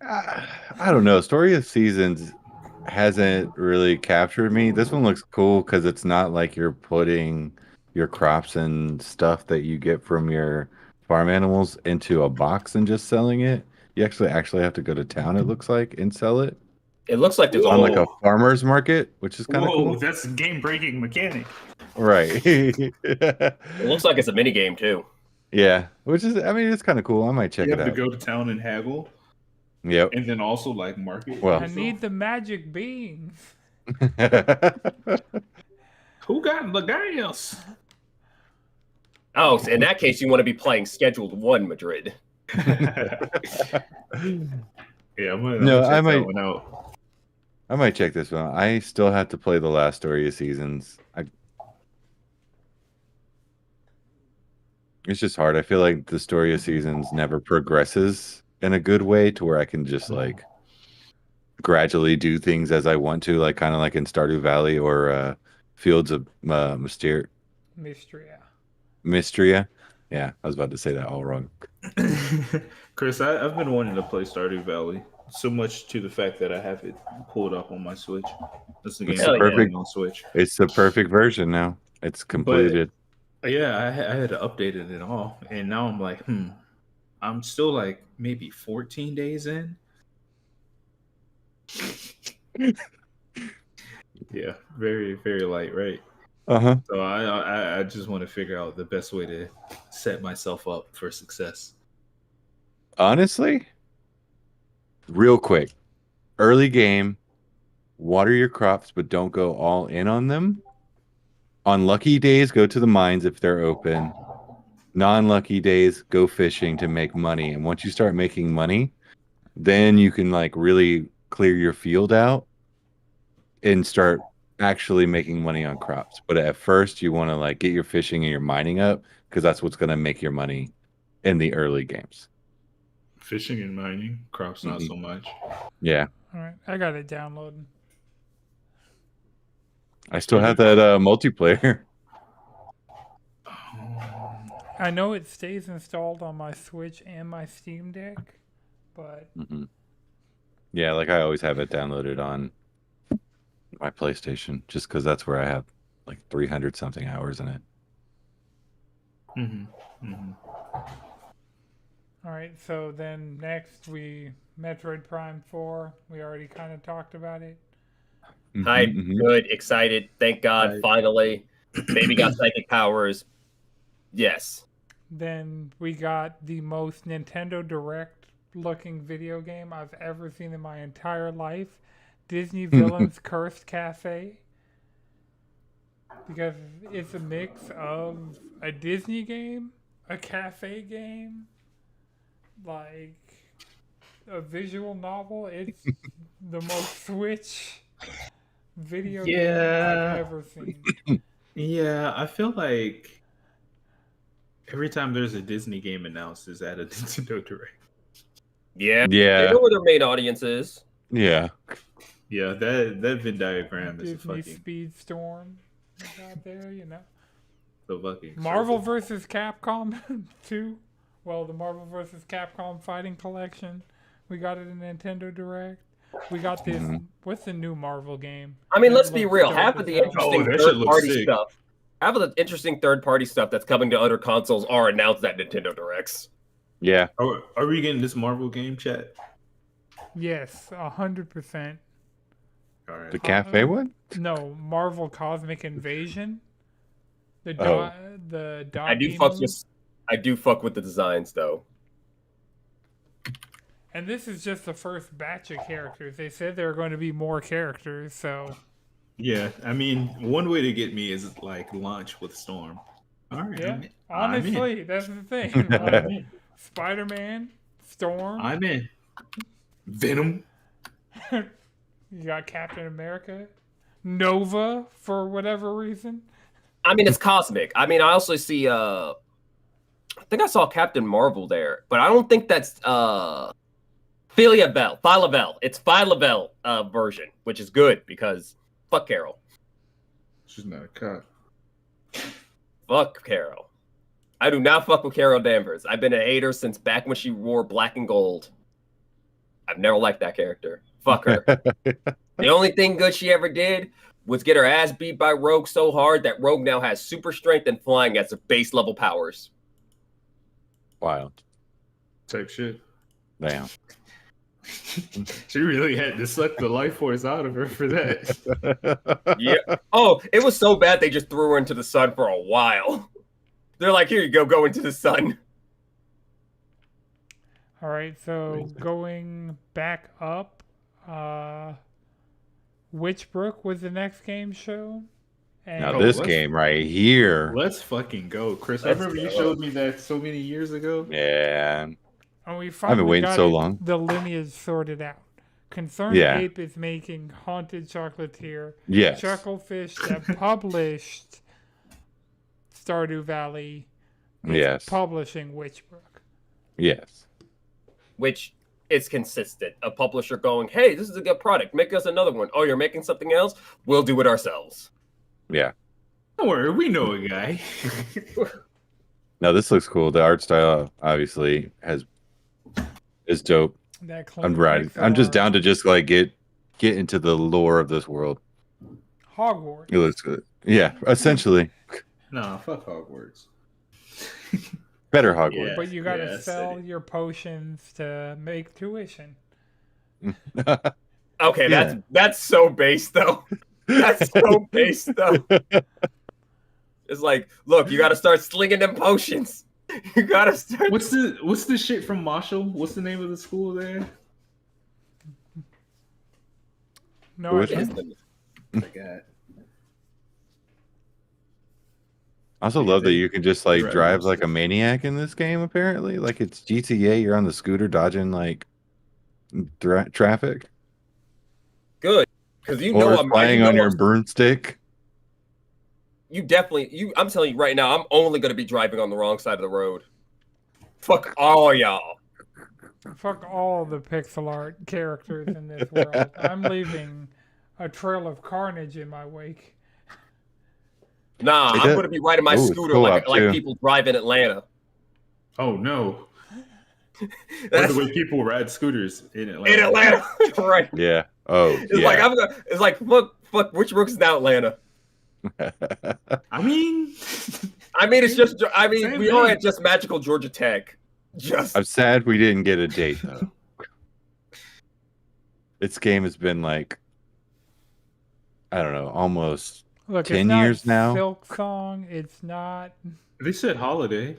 I don't know. Story of Seasons hasn't really captured me. This one looks cool because it's not like you're putting your crops and stuff that you get from your farm animals into a box and just selling it. You actually have to go to town, it looks like, and sell it. It looks like there's On like a farmer's market, which is kind of cool. That's a game-breaking mechanic. Right. It looks like it's a mini game too. Yeah, which is, I mean, it's kind of cool. I might check You it have out. to go to town and haggle, Yep. and then also like market. Well, I need the magic beans. Who got Lagares? Oh, so in that case, you want to be playing Scheduled 1 Madrid. Yeah, I'm gonna No, check I might. that one out. I might check this one. I still have to play the last Story of Seasons. It's just hard. I feel like the Story of Seasons never progresses in a good way to where I can just like gradually do things as I want to, like kind of like in Stardew Valley or Fields of Mystria. Yeah, I was about to say that all wrong. Chris, I've been wanting to play Stardew Valley so much to the fact that I have it pulled up on my Switch. That's the game It's the I'm perfect playing on Switch. It's the perfect version now. It's completed. Yeah, I had to update it and all, and now I'm like, I'm still like maybe 14 days in. Yeah, very very light, right? Uh-huh. So I just want to figure out the best way to set myself up for success. Honestly, real quick, early game, water your crops, but don't go all in on them. On lucky days, go to the mines if they're open. Non-lucky days, go fishing to make money. And once you start making money, then you can like really clear your field out and start actually making money on crops. But at first, you want to like get your fishing and your mining up because that's what's going to make your money in the early games. Fishing and mining, crops not so much. Yeah. All right, I got it downloaded. I still have that multiplayer. I know it stays installed on my Switch and my Steam Deck, but Yeah, like I always have it downloaded on my PlayStation just because that's where I have like 300 something hours in it. all right. So then next Metroid Prime 4. We already kind of talked about it. Hype, good, excited. Thank God, finally. Baby got psychic powers. Yes. Then we got the most Nintendo Direct looking video game I've ever seen in my entire life. Disney Villains Cursed Cafe. Because it's a mix of a Disney game, a cafe game, like a visual novel. It's the most Switch video game I've ever seen. Yeah, I feel like every time there's a Disney game announced, is at a Nintendo Direct. Yeah. Yeah. They know where their main audience is. Yeah. Yeah, that Venn diagram is Disney fucking Speedstorm out there, you know. so fucking Marvel vs. Capcom 2. Well, the Marvel vs. Capcom Fighting Collection. We got it in Nintendo Direct. We got this. What's the new Marvel game? I mean, That let's be looks real. dope Half as of the hell. interesting that shit looks third-party sick. stuff, half of the interesting third-party stuff that's coming to other consoles are announced at Nintendo Directs. Yeah. Are we getting this Marvel game, chat? Yes, 100%. All right. The cafe one? No, Marvel Cosmic Invasion. The Oh. dot, the dot I do B fuck move. with. I do fuck with the designs though. And this is just the first batch of characters. They said there are going to be more characters, so Yeah, I mean, one way to get me is like launch with Storm. All right, yeah. I'm in. Honestly, that's the thing. I'm Like, in. Spider-Man, Storm. I'm in. Venom. You got Captain America, Nova for whatever reason. I mean, it's cosmic. I mean, I also see. I think I saw Captain Marvel there, but I don't think that's Phyla-Vell. It's Phyla-Vell version, which is good because fuck Carol. She's not a cop. Fuck Carol. I do not fuck with Carol Danvers. I've been a hater since back when she wore black and gold. I've never liked that character. Fuck her. The only thing good she ever did was get her ass beat by Rogue so hard that Rogue now has super strength and flying as her base level powers. Wild. Type shit. Damn. She really had to suck the life force out of her for that. Yeah. Oh, it was so bad they just threw her into the sun for a while. They're like, here you go into the sun. All right, so going back up, Witchbrook was the next game shown. And Now Oh, this let's- game right here. Let's fucking go, Chris. I Let's remember you go. showed me that so many years ago. Yeah. and we I've been finally waiting got so long. the lineage sorted out. Concerned Yeah. Ape is making Haunted Chocolatier. Yes. Chucklefish that published Stardew Valley is Yes. publishing Witchbrook. Yes. Which is consistent. A publisher going, hey, this is a good product. Make us another one. Oh, you're making something else? We'll do it ourselves. Yeah. Don't worry, we know a guy. Now this looks cool. The art style obviously is dope. That I'm ready. I'm just down to just like get into the lore of this world. Hogwarts. It looks good. Yeah, essentially. Nah, fuck Hogwarts. Better Hogwarts. Yeah. But you gotta Yeah, sell city. your potions to make tuition. Okay, Yeah. that's so base though. That's so base though. It's like, look, you gotta start slinging them potions. You gotta start. What's the shit from Marshall? What's the name of the school there? No, Which I one? think I forgot. I also love that you can just like Right. drive like a maniac in this game. Apparently, like it's GTA. You're on the scooter dodging like traffic, Good. Because you or know I'm flying on your broomstick. You definitely I'm telling you right now, I'm only gonna be driving on the wrong side of the road. Fuck all y'all. fuck all the pixel art characters in this world. I'm leaving a trail of carnage in my wake. Nah, It I'm does- gonna be riding my Ooh, scooter co-op, like too. people drive in Atlanta. Oh no. That's That's the way people ride scooters in Atlanta. in Atlanta. Right. Yeah. Oh, It's yeah. like it's like fuck which Brooks is now Atlanta. I mean, It's just Same we all thing. had just magical Georgia Tech. Just I'm sad we didn't get a date though. This game has been like, I don't know, almost Look, 10 it's not years now? Silk Song. It's not. they said holiday.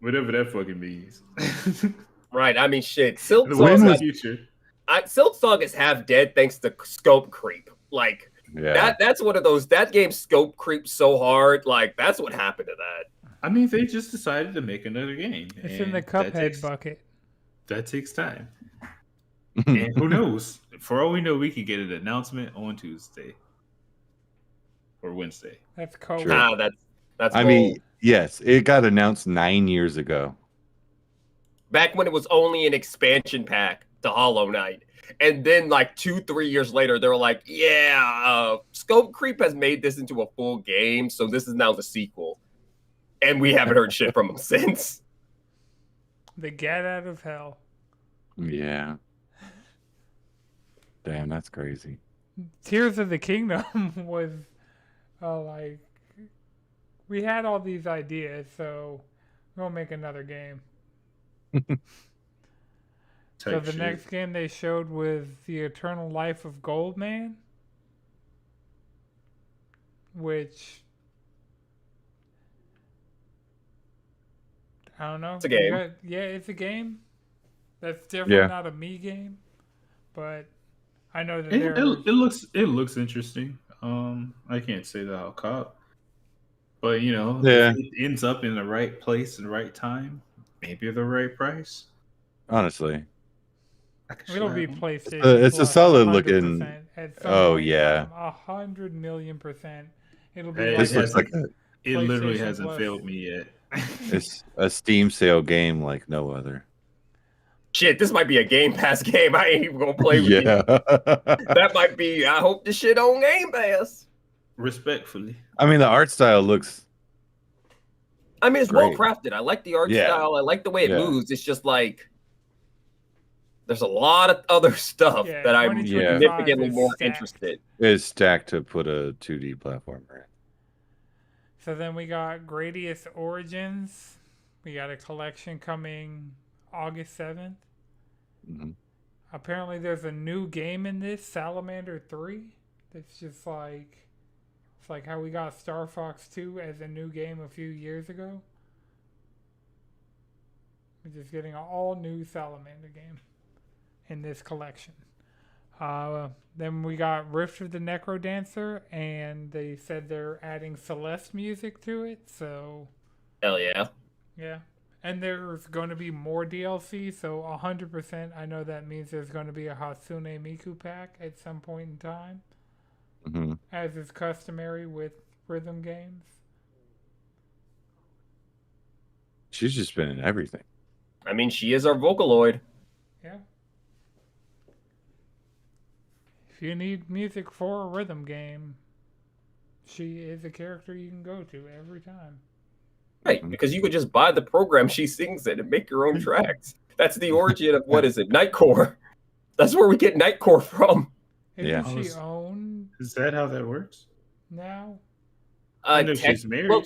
Whatever that fucking means. right. Shit. Silk The Song, wind's the was- future. Silk Song is half dead thanks to scope creep. Like yeah. that's one of those. That game scope creeps so hard. Like that's what happened to that. I mean, they just decided to make another game. It's in the and Cuphead bucket. That takes time. And who knows? For all we know, we could get an announcement on Tuesday or Wednesday. That's cool. Sure. Nah, that's. I bold. mean, yes, it got announced 9 years ago. back when it was only an expansion pack to Hollow Knight. And then like 2-3 years later, they were like, yeah, Scope Creep has made this into a full game, so this is now the sequel. And we haven't heard shit from them since. The Get Out of Hell. Yeah. Damn, that's crazy. Tears of the Kingdom was like, we had all these ideas, so we'll make another game. So type the shit. next game they showed was The Eternal Life of Goldman, which I don't know. It's a game. Yeah, it's a game. That's definitely Yeah. not a me game, but I know that It, there. it looks interesting. I can't say that I'll cop, but you know, if Yeah. it ends up in the right place and the right time, maybe at the right price, Honestly, I could It'll be slap 'em. PlayStation it's a Plus, solid looking. 100% at some Oh point in yeah, time. 100,000,000%. It'll be It like this looks like hasn't. It literally PlayStation hasn't Plus. failed me yet. it's a Steam sale game like no other. Shit, this might be a Game Pass game. I ain't even gonna play with you. Yeah. That might be. I hope this shit on Game Pass. Respectfully, I mean, the art style looks. I mean, it's well Great. crafted. I like the art Yeah. style. I like the way it Yeah. moves. It's just like there's a lot of other stuff Yeah, that I'm 2025 significantly is more stacked. interested. It's stacked to put a 2D platformer in. So then we got Gradius Origins. We got a collection coming August 7th. Mhm. Apparently there's a new game in this, Salamander 3. That's just like, it's like how we got Star Fox 2 as a new game a few years ago. We're just getting an all new Salamander game in this collection. Then we got Rift of the Necro Dancer, and they said they're adding Celeste music to it, so Hell yeah. yeah. And there's going to be more DLC, so 100% I know that means there's going to be a Hatsune Miku pack at some point in time, Mhm. as is customary with rhythm games. She's just been in everything. I mean, she is our Vocaloid. Yeah. If you need music for a rhythm game, she is a character you can go to every time. Right, because you could just buy the program she sings in and make your own tracks. That's the origin of what is it, Nightcore. That's where we get Nightcore from. Yeah. Isn't she owned is that how that works? now? I know she's married. well,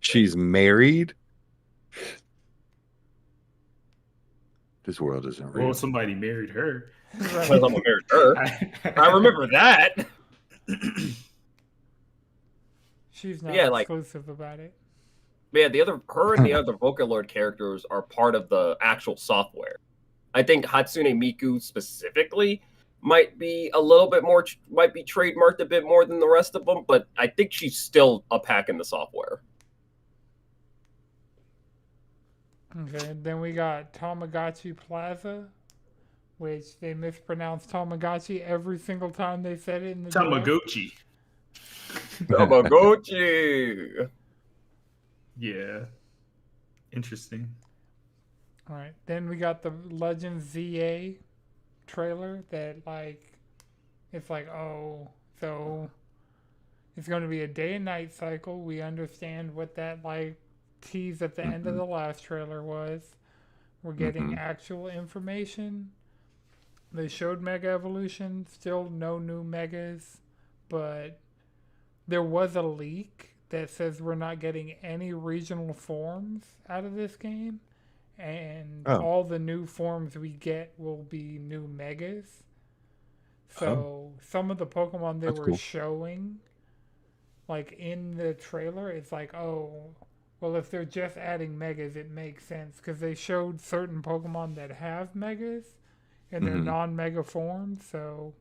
She's married. This world isn't real. Well, somebody married her. well, I'm a married her. I remember that. She's not Yeah, like- exclusive about it. Yeah, her and the other Vocaloid characters are part of the actual software. I think Hatsune Miku specifically might be a little bit more, might be trademarked a bit more than the rest of them, but I think she's still a pack in the software. Okay, then we got Tamagotchi Plaza, which they mispronounced Tamagotchi every single time they said it in the direct. Tamagotchi. Tamagotchi. Yeah. Interesting. All right, then we got the Legends ZA trailer that it's like, oh, so it's going to be a day and night cycle. We understand what that tease at the end of the last trailer was. We're getting actual information. They showed Mega Evolution, still no new Megas, but there was a leak that says we're not getting any regional forms out of this game, and all the new forms we get will be new Megas. So some of the Pokemon they were showing, in the trailer, it's like, oh, well, if they're just adding Megas, it makes sense, because they showed certain Pokemon that have Megas in their non-Mega forms, so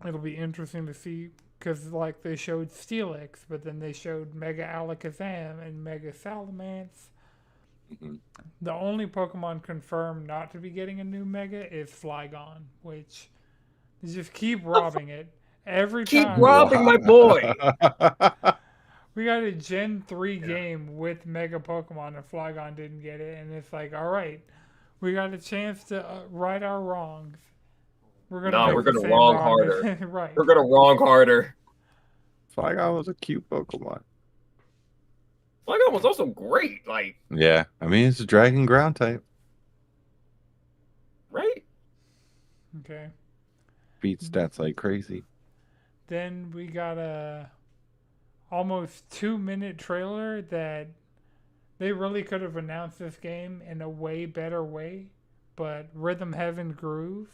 it'll be interesting to see, because they showed Steelix, but then they showed Mega Alakazam and Mega Salamence. The only Pokemon confirmed not to be getting a new Mega is Flygon, which they just keep robbing it every time. Keep robbing my boy. We got a Gen 3 game with Mega Pokemon and Flygon didn't get it, and it's like, all right, we got a chance to right our wrongs. We're gonna wrong harder. Right. We're gonna wrong harder. Flygon was a cute Pokemon. Flygon was also great, Yeah, I mean it's a dragon ground type. right? Okay. Beat stats like crazy. Then we got a almost 2-minute trailer that they really could have announced this game in a way better way, but Rhythm Heaven Groove.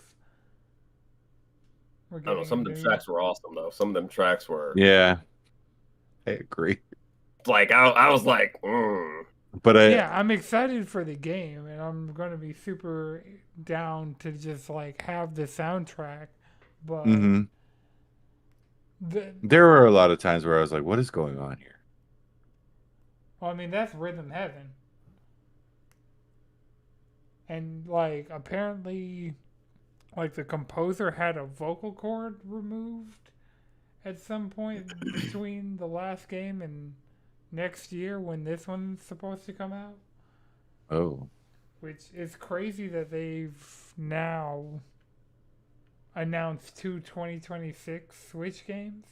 We're I don't know. getting Some a of them new. tracks were awesome though. Some of them tracks were Yeah, I agree. like I was like, But Yeah, I'm excited for the game, and I'm gonna be super down to just like have the soundtrack. But mhm. the, There were a lot of times where I was like, "What is going on here?" well, I mean that's Rhythm Heaven, and like apparently, like the composer had a vocal cord removed at some point between the last game and next year when this one's supposed to come out, Oh, which is crazy that they've now announced two 2026 Switch games.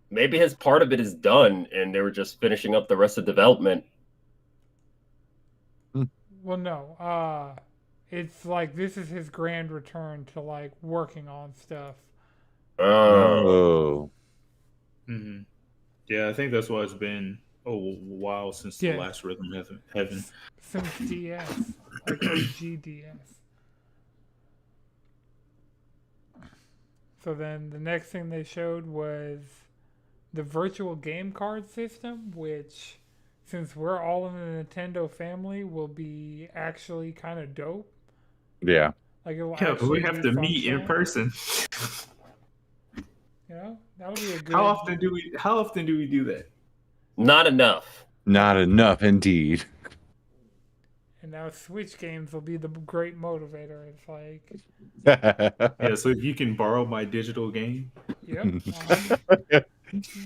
maybe his part of it is done, and they were just finishing up the rest of development. Well, no, it's like this is his grand return to like working on stuff. Oh, oh, Hmm. Yeah, I think that's why it's been a while since the Yeah. last Rhythm Heaven. Since DS, like OG DS. So then the next thing they showed was the virtual game card system, which, since we're all in the Nintendo family, will be actually kind of dope. yeah. Like it will Yeah, but we actually have be to meet in functional. person. You know, that'll be a good. How often do we do that? not enough. Not enough, indeed. And now Switch games will be the great motivator. It's like, Yeah, so if you can borrow my digital game. yep,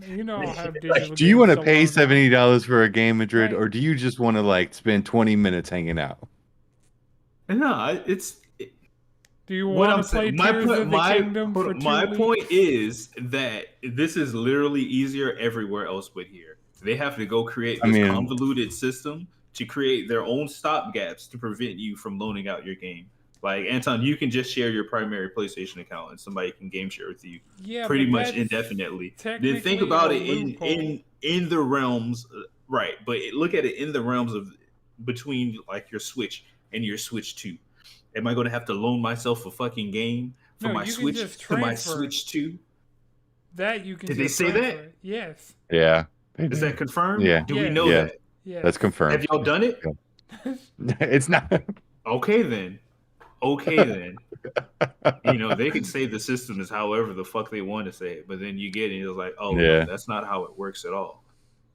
you know I'll have digital. Do you want to games pay loan out. $70 for a game, Madrid, Right. or do you just want to like spend 20 minutes hanging out? No, it's Do you what I'm want to play saying. My Tears point, of the Kingdom hold for on, 2 my weeks? point is that this is literally easier everywhere else but here. They have to go create I this mean- convoluted system to create their own stopgaps to prevent you from loaning out your game. Like Anton, you can just share your primary PlayStation account, and somebody can game share with you Yeah, pretty but much that's indefinitely. Then think technically about a it loophole. in the realms, right? But look at it in the realms of between like your Switch and your Switch 2. Am I going to have to loan myself a fucking game from No, my you can Switch just to my transfer it. Switch 2? That you can Did they just say transfer that? it. Yes. Yeah. Is that confirmed? Yeah. Do we Yes. know Yeah. that? Yes. That's confirmed. Have y'all done it? It's not. Okay then. Okay then. You know, they can say the system is however the fuck they want to say it, but then you get it, it's like, oh Yeah. no, that's not how it works at all.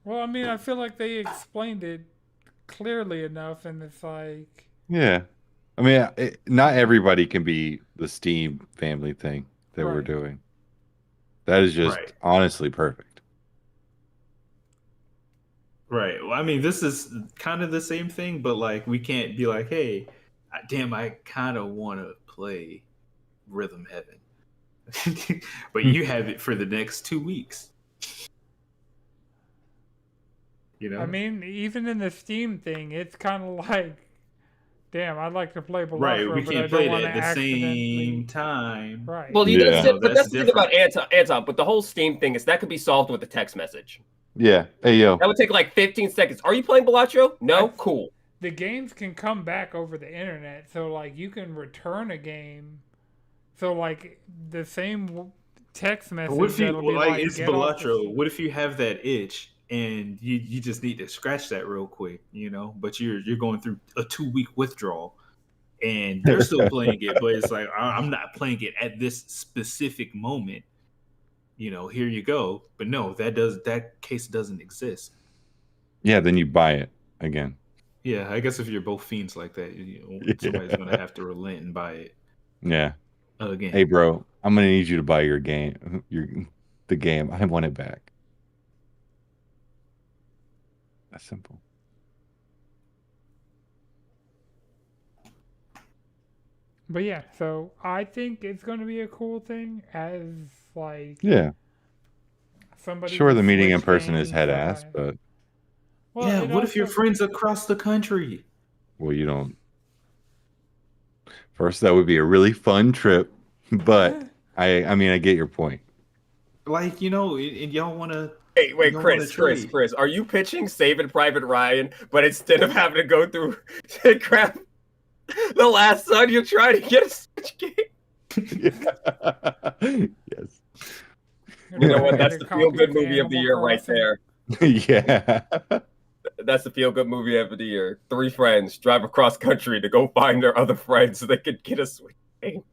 Well, I mean, I feel like they explained it clearly enough, and it's like, Yeah. I mean, not everybody can be the Steam family thing that we're Right. doing. That is just Right. honestly perfect. Right. Well, I mean, this is kind of the same thing, but like we can't be like, hey, damn, I kind of want to play Rhythm Heaven, but you have it for the next 2 weeks. You know, I mean, even in the Steam thing, it's kind of like, damn, I'd like to play Blunder, right? We but I can't don't play it want at to the accidentally. same time. Right. Well, Yeah. but That's that's the thing about Anton. But the whole Steam thing is that could be solved with a text message. Yeah. Hey, yo. That would take like 15 seconds. Are you playing Bellagio? No? Cool. The games can come back over the internet, so like you can return a game. So like the same text message. What if you that'll be like it's get off the- Balatro? What if you have that itch and you just need to scratch that real quick, you know? But you're going through a 2 week withdrawal, and they're still playing it, but it's like I'm not playing it at this specific moment. You know, here you go. But no, that case doesn't exist. Yeah, then you buy it again. Yeah, I guess if you're both fiends like that, somebody's gonna have to relent and buy it Yeah. again. Hey, bro, I'm gonna need you to buy your game. The game. I want it back. That's simple. But yeah, so I think it's going to be a cool thing as like Yeah. somebody. Sure, with the meeting in Switch person is games head that ass, I- but Well, Yeah, it what if your also- friends across the country? well, you don't. First, that would be a really fun trip, but I mean, I get your point. Like, you know, and y'all want to Hey, wait, don't wanna Chris, trade. are you pitching Saving Private Ryan, but instead of having to go through to grab The Last Son, you're trying to get a Switch game? Yes. You know what? Get That's a the copy feel-good movie of the Animal year right Crossing. there. Yeah. That's the feel-good movie of the year. 3 friends drive across country to go find their other friends so they could get a Switch game.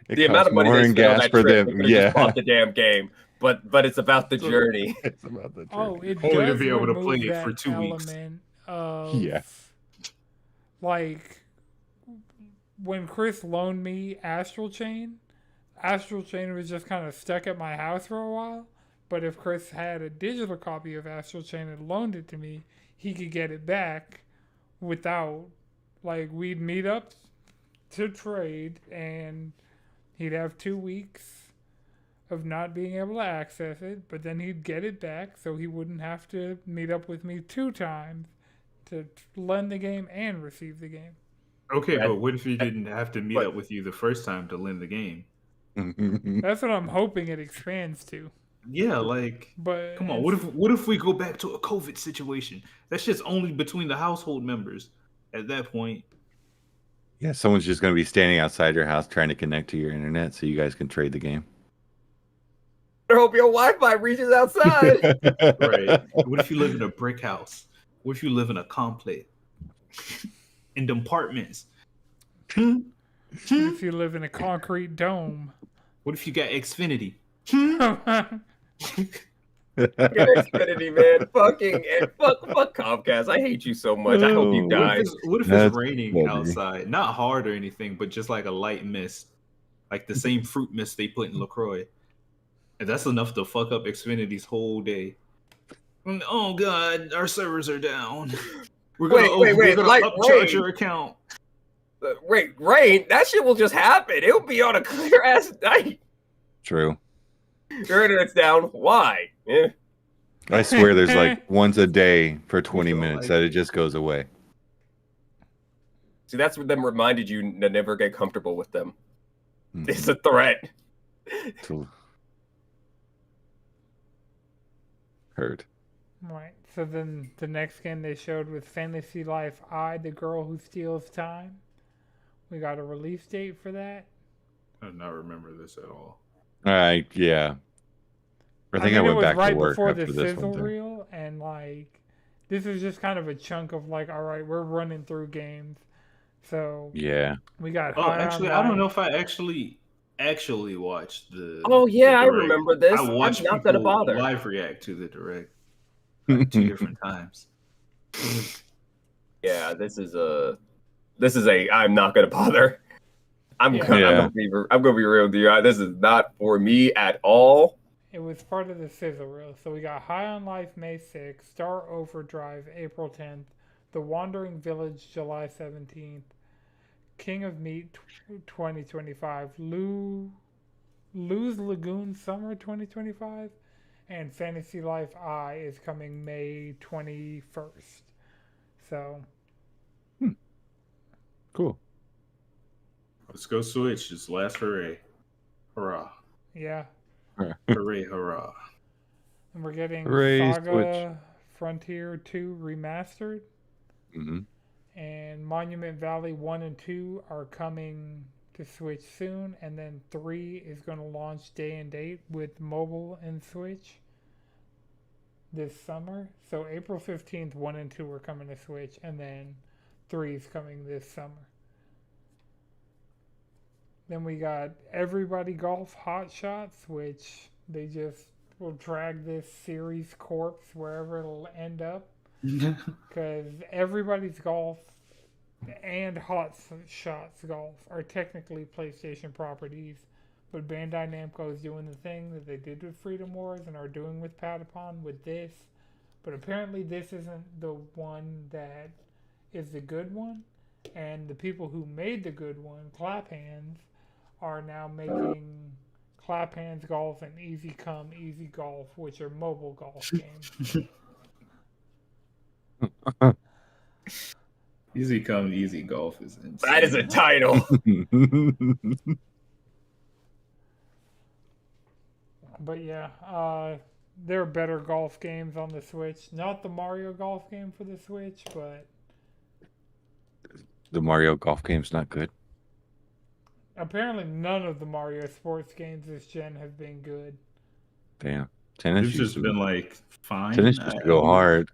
It The amount costs of money more they in spent on gas that for trip, they them. could have just Yeah. bought the damn game. But it's about the journey. It's about the Oh, journey. it Only to does be able to play remove it for that 2 weeks. element of Yeah. like when Chris loaned me Astral Chain was just kind of stuck at my house for a while. But if Chris had a digital copy of Astral Chain and loaned it to me, he could get it back without, like, we'd meet up to trade and he'd have 2 weeks of not being able to access it, but then he'd get it back so he wouldn't have to meet up with me 2 times to lend the game and receive the game. Okay, That- but what if he didn't have to meet but- up with you the first time to lend the game? That's what I'm hoping it expands to. Yeah, like, But come on. What if we go back to a COVID situation? That's just only between the household members at that point. Yeah, someone's just going to be standing outside your house trying to connect to your internet so you guys can trade the game. I hope your Wi-Fi reaches outside. Right. What if you live in a brick house? What if you live in a complex? In apartments? if you live in a concrete dome. What if you got Xfinity? Xfinity, man. Fuck Comcast. I hate you so much. I hope you Oh, die. What if That's it's raining funny. outside? Not hard or anything, but just like a light mist. Like the same fruit mist they put in LaCroix. And that's enough to fuck up Xfinity's whole day. Oh god, our servers are down. We're gonna, Wait, we're gonna like upcharge rain. your account. Wait, rain? That shit will just happen. It'll be on a clear ass night. True. Your internet's down. Why? Eh. I swear there's like once a day for 20 feel minutes like- that it just goes away. See, that's what them reminded you to never get comfortable with them. Mhm. It's a threat. So- Heard. Right. So then the next game they showed was Fantasy Life I, The Girl Who Steals Time. We got a release date for that. I do not remember this at all. Yeah. I think I mean, went it was back right to work before after the this sizzle one. Too. reel, and like this is just kind of a chunk of like, all right, we're running through games. So Yeah. we got. Oh, High on actually, I don't know Life. if I actually watched the. Oh yeah, the I direct. remember this. I watched I'm not gonna people bother. live react to the direct like 2 different times. Yeah, this is a. I'm not gonna bother. I'm Yeah. gonna be real with you. This is not for me at all. It was part of the sizzle reel. So we got High on Life May 6th, Star Overdrive April 10th, The Wandering Village July 17th, King of Meat 2025, Lou's Lagoon Summer 2025, and Fantasy Life I is coming May 21st. So Cool. Let's go Switch. It's last hooray. Hurrah. yeah, Hooray, hurrah. and we're getting Hooray, Saga Frontier 2 remastered. Hmm. And Monument Valley 1 and 2 are coming to Switch soon, and then 3 is going to launch day and date with mobile and Switch this summer. So April 15th, 1 and 2 are coming to Switch, and then 3 is coming this summer. Then we got Everybody Golf Hot Shots, which they just will drag this series corpse wherever it'll end up. Because Everybody's Golf and Hot Shots Golf are technically PlayStation properties, but Bandai Namco is doing the thing that they did with Freedom Wars and are doing with Patapon with this. But apparently this isn't the one that is the good one, and the people who made the good one, Clap Hands, are now making Clap Hands Golf and Easy Come Easy Golf, which are mobile golf games. Easy come, easy golf is insane. That is a title. But yeah, there are better golf games on the Switch. Not the Mario golf game for the Switch, but The Mario golf game's not good. apparently none of the Mario sports games this gen have been good. Damn. It's just been like fine. Tennis used to go hard.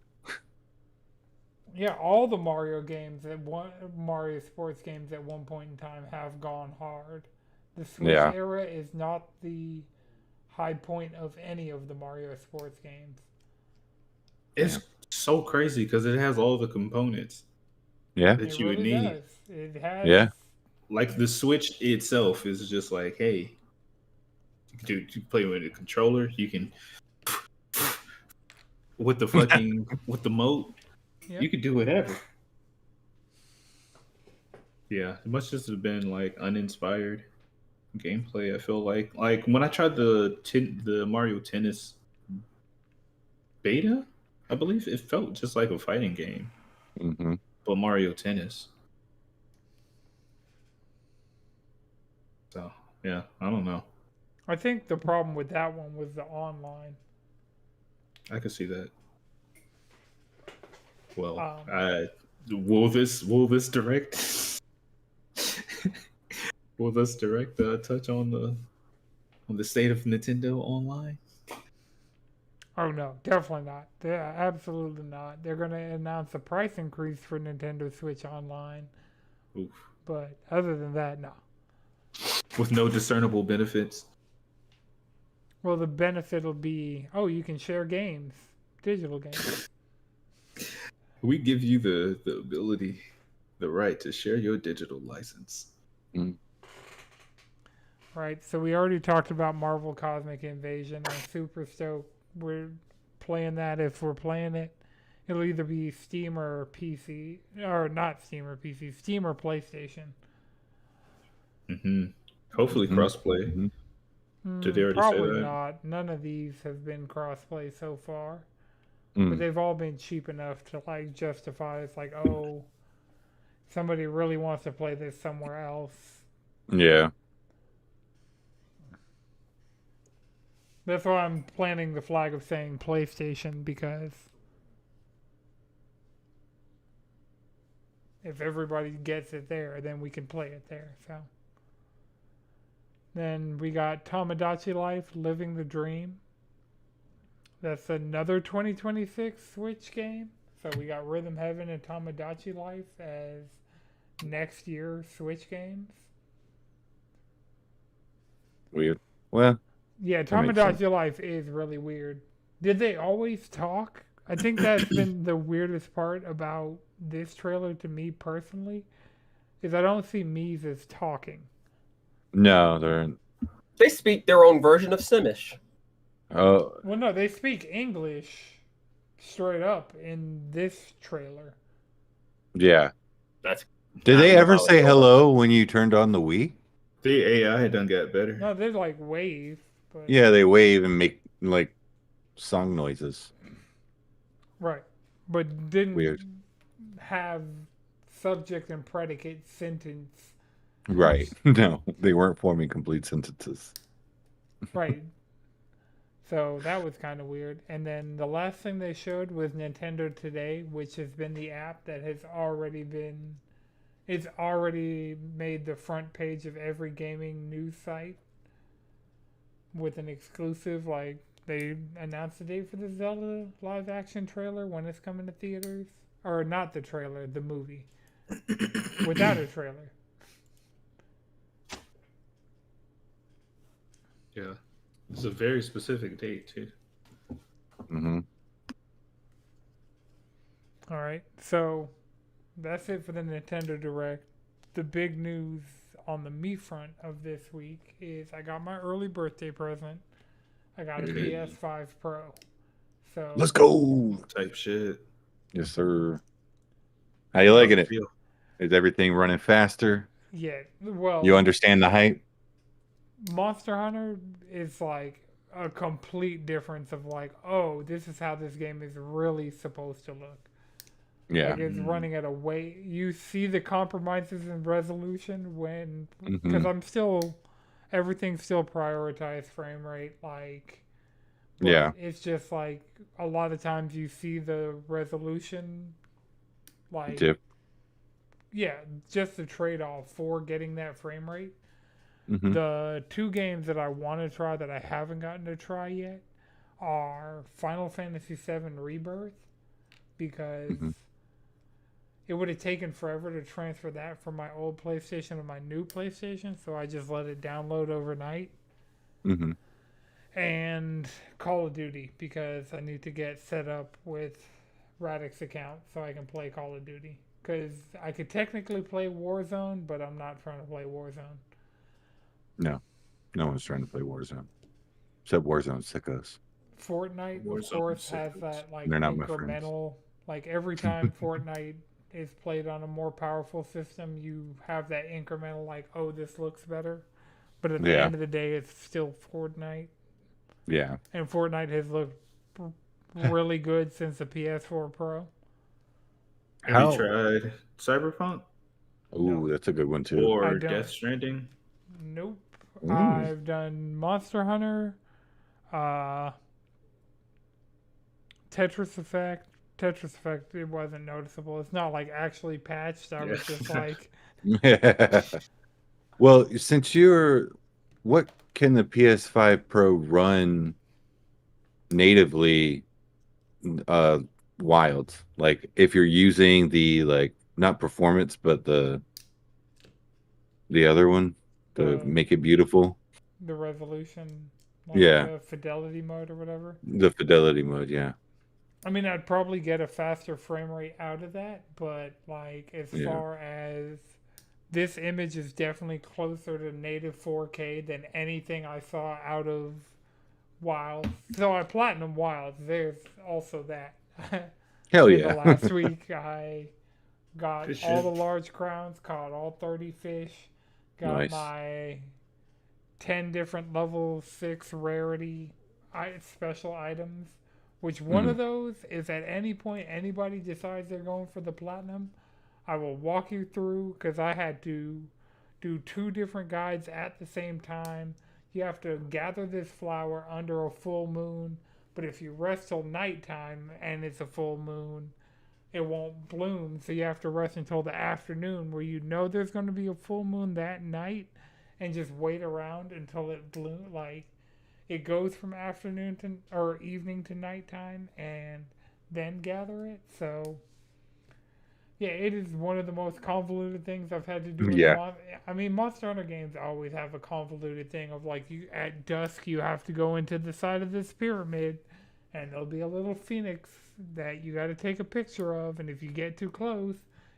Yeah, all the Mario games Mario sports games at one point in time have gone hard. The Switch Yeah. era is not the high point of any of the Mario sports games. It's so crazy because it has all the components Yeah. that It you would really need. does. It has. Yeah. Like the Switch itself is just like, hey, you play with a controller. You can with the fucking with the mode. Yep. You could do whatever. Yeah, it must just have been like uninspired gameplay. I feel like when I tried the Mario Tennis beta, I believe it felt just like a fighting game, Mm-hmm. but Mario Tennis. So yeah, I don't know. I think the problem with that one was the online. I can see that. Well, Um, will this direct will this direct touch on the state of Nintendo Online? Oh no, definitely not. Absolutely not. They're going to announce a price increase for Nintendo Switch Online, Oof. but other than that, no. With no discernible benefits. Well, the benefit will be, you can share games, digital games. We give you the ability, the right to share your digital license. Right. So we already talked about Marvel Cosmic Invasion. I'm super stoked. We're playing that. If we're playing it, it'll either be Steam or PC, or not Steam or PC, Steam or PlayStation. Mm-hmm. Hopefully crossplay. Mm-hmm. Did they already say Probably that? not. None of these have been crossplay so far, Mm. but they've all been cheap enough to like justify. It's like, somebody really wants to play this somewhere else. Yeah. That's why I'm planting the flag of saying PlayStation, because if everybody gets it there, then we can play it there. So then we got Tomodachi Life, Living the Dream. That's another 2026 Switch game. So we got Rhythm Heaven and Tomodachi Life as next year Switch games. Weird. Well, Yeah, That makes sense. Tomodachi Life is really weird. Did they always talk? I think that's been the weirdest part about this trailer to me personally, is I don't see Mises talking. no, they're. They speak their own version of Simish. Oh, Well, no, they speak English straight up in this trailer. yeah. That's Did I they don't know ever how it's say going. hello when you turned on the Wii? The AI done got better. No, they like wave, but Yeah, they wave and make like song noises. right, but didn't Weird. have subject and predicate sentence. Right. No, they weren't forming complete sentences. Right. So that was kind of weird. And then the last thing they showed was Nintendo Today, which has been the app that has already been, it's already made the front page of every gaming news site with an exclusive. Like, they announced the date for the Zelda live action trailer, when it's coming to theaters. Or not the trailer, the movie. Without a trailer. Yeah. It's a very specific date too. Mm-hmm. All right, so that's it for the Nintendo Direct. The big news on the me front of this week is I got my early birthday present. I got a Hey. PS5 Pro. So Let's go. Type shit. Yes, sir. How you liking it? Feel- Is everything running faster? yeah, well, You understand the hype? Monster Hunter is like a complete difference of like, oh, this is how this game is really supposed to look. Yeah. Like it's running at a way. You see the compromises in resolution when, because Mhm. I'm still everything still prioritized frame rate, like, but Yeah. it's just like a lot of times you see the resolution, like, Dip. yeah, just the trade off for getting that frame rate. Mm-hmm. The two games that I want to try that I haven't gotten to try yet are Final Fantasy VII Rebirth, because Mm-hmm. it would have taken forever to transfer that from my old PlayStation to my new PlayStation, so I just let it download overnight. Mm-hmm. And Call of Duty, because I need to get set up with Radix account so I can play Call of Duty. Because I could technically play Warzone, but I'm not trying to play Warzone. No. No one's trying to play Warzone. Except Warzone sickos. Fortnite, of Warzone course, has sickos. that like They're not my friends. incremental. Like every time Fortnite is played on a more powerful system, you have that incremental like, oh, this looks better. But at the Yeah. end of the day, it's still Fortnite, Yeah. and Fortnite has looked really good since the PS4 Pro. Have you tried Cyberpunk Ooh, No. that's a good one too. I or don't. Death Stranding? Nope. Mm. I've done Monster Hunter, uh, Tetris Effect. Tetris Effect, it wasn't noticeable. It's not like actually patched. I was Yeah. just like, Well, since what can the PS5 Pro run natively uh wild? Like if you're using the like not performance but the other one, to the make it beautiful. the resolution, like Yeah, the fidelity mode or whatever. the fidelity mode, yeah. I mean, I'd probably get a faster frame rate out of that, but like as Yeah. far as this image is definitely closer to native 4K than anything I saw out of Wild. So I platinum Wild. There's also that. Hell In the yeah. last week, I got Good all the shit. large crowns, caught all 30 fish, got Nice. my 10 different level 6 rarity special items, which one of those is at any point anybody decides they're going for the platinum, I will walk you through, because I had to do 2 different guides at the same time. You have to gather this flower under a full moon, but if you rest till nighttime and it's a full moon, it won't bloom. So you have to rest until the afternoon, where you know there's going to be a full moon that night, and just wait around until it bloom. Like it goes from afternoon to or evening to nighttime, and then gather it. So yeah, it is one of the most convoluted things I've had to do in Yeah. I mean, Monster Hunter games always have a convoluted thing of like you at dusk you have to go into the side of this pyramid, and there'll be a little phoenix that you got to take a picture of, and if you get too close,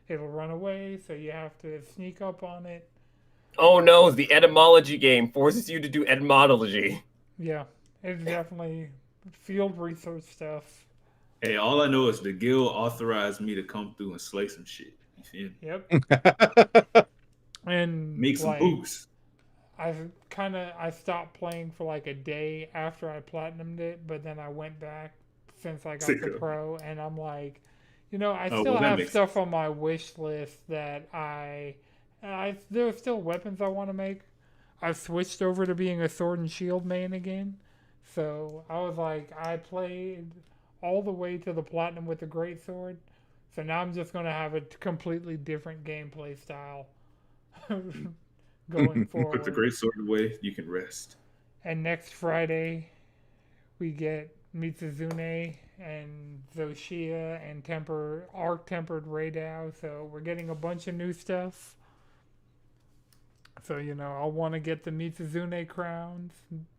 it'll run away. So you have to sneak up on it. Oh no, the etymology game forces you to do etymology. Yeah, it's definitely field research stuff. Hey, all I know is the guild authorized me to come through and slay some shit. You feel me? Yep, and Make some like boosts. I stopped playing for like a day after I platinumed it, but then I went back since I got the Sicko. pro, and I'm like, I Oh, still well, that have makes stuff on my wish list that there's still weapons I want to make. I've switched over to being a sword and shield main again, so I was like, I played all the way to the platinum with the great sword, so now I'm just gonna have a completely different gameplay style. Going forward. Put the great sword away. You can rest. And next Friday, we get Mitsuzune and Zoshia and Arc Tempered Raydao. So we're getting a bunch of new stuff. So, I'll want to get the Mitsuzune crowns,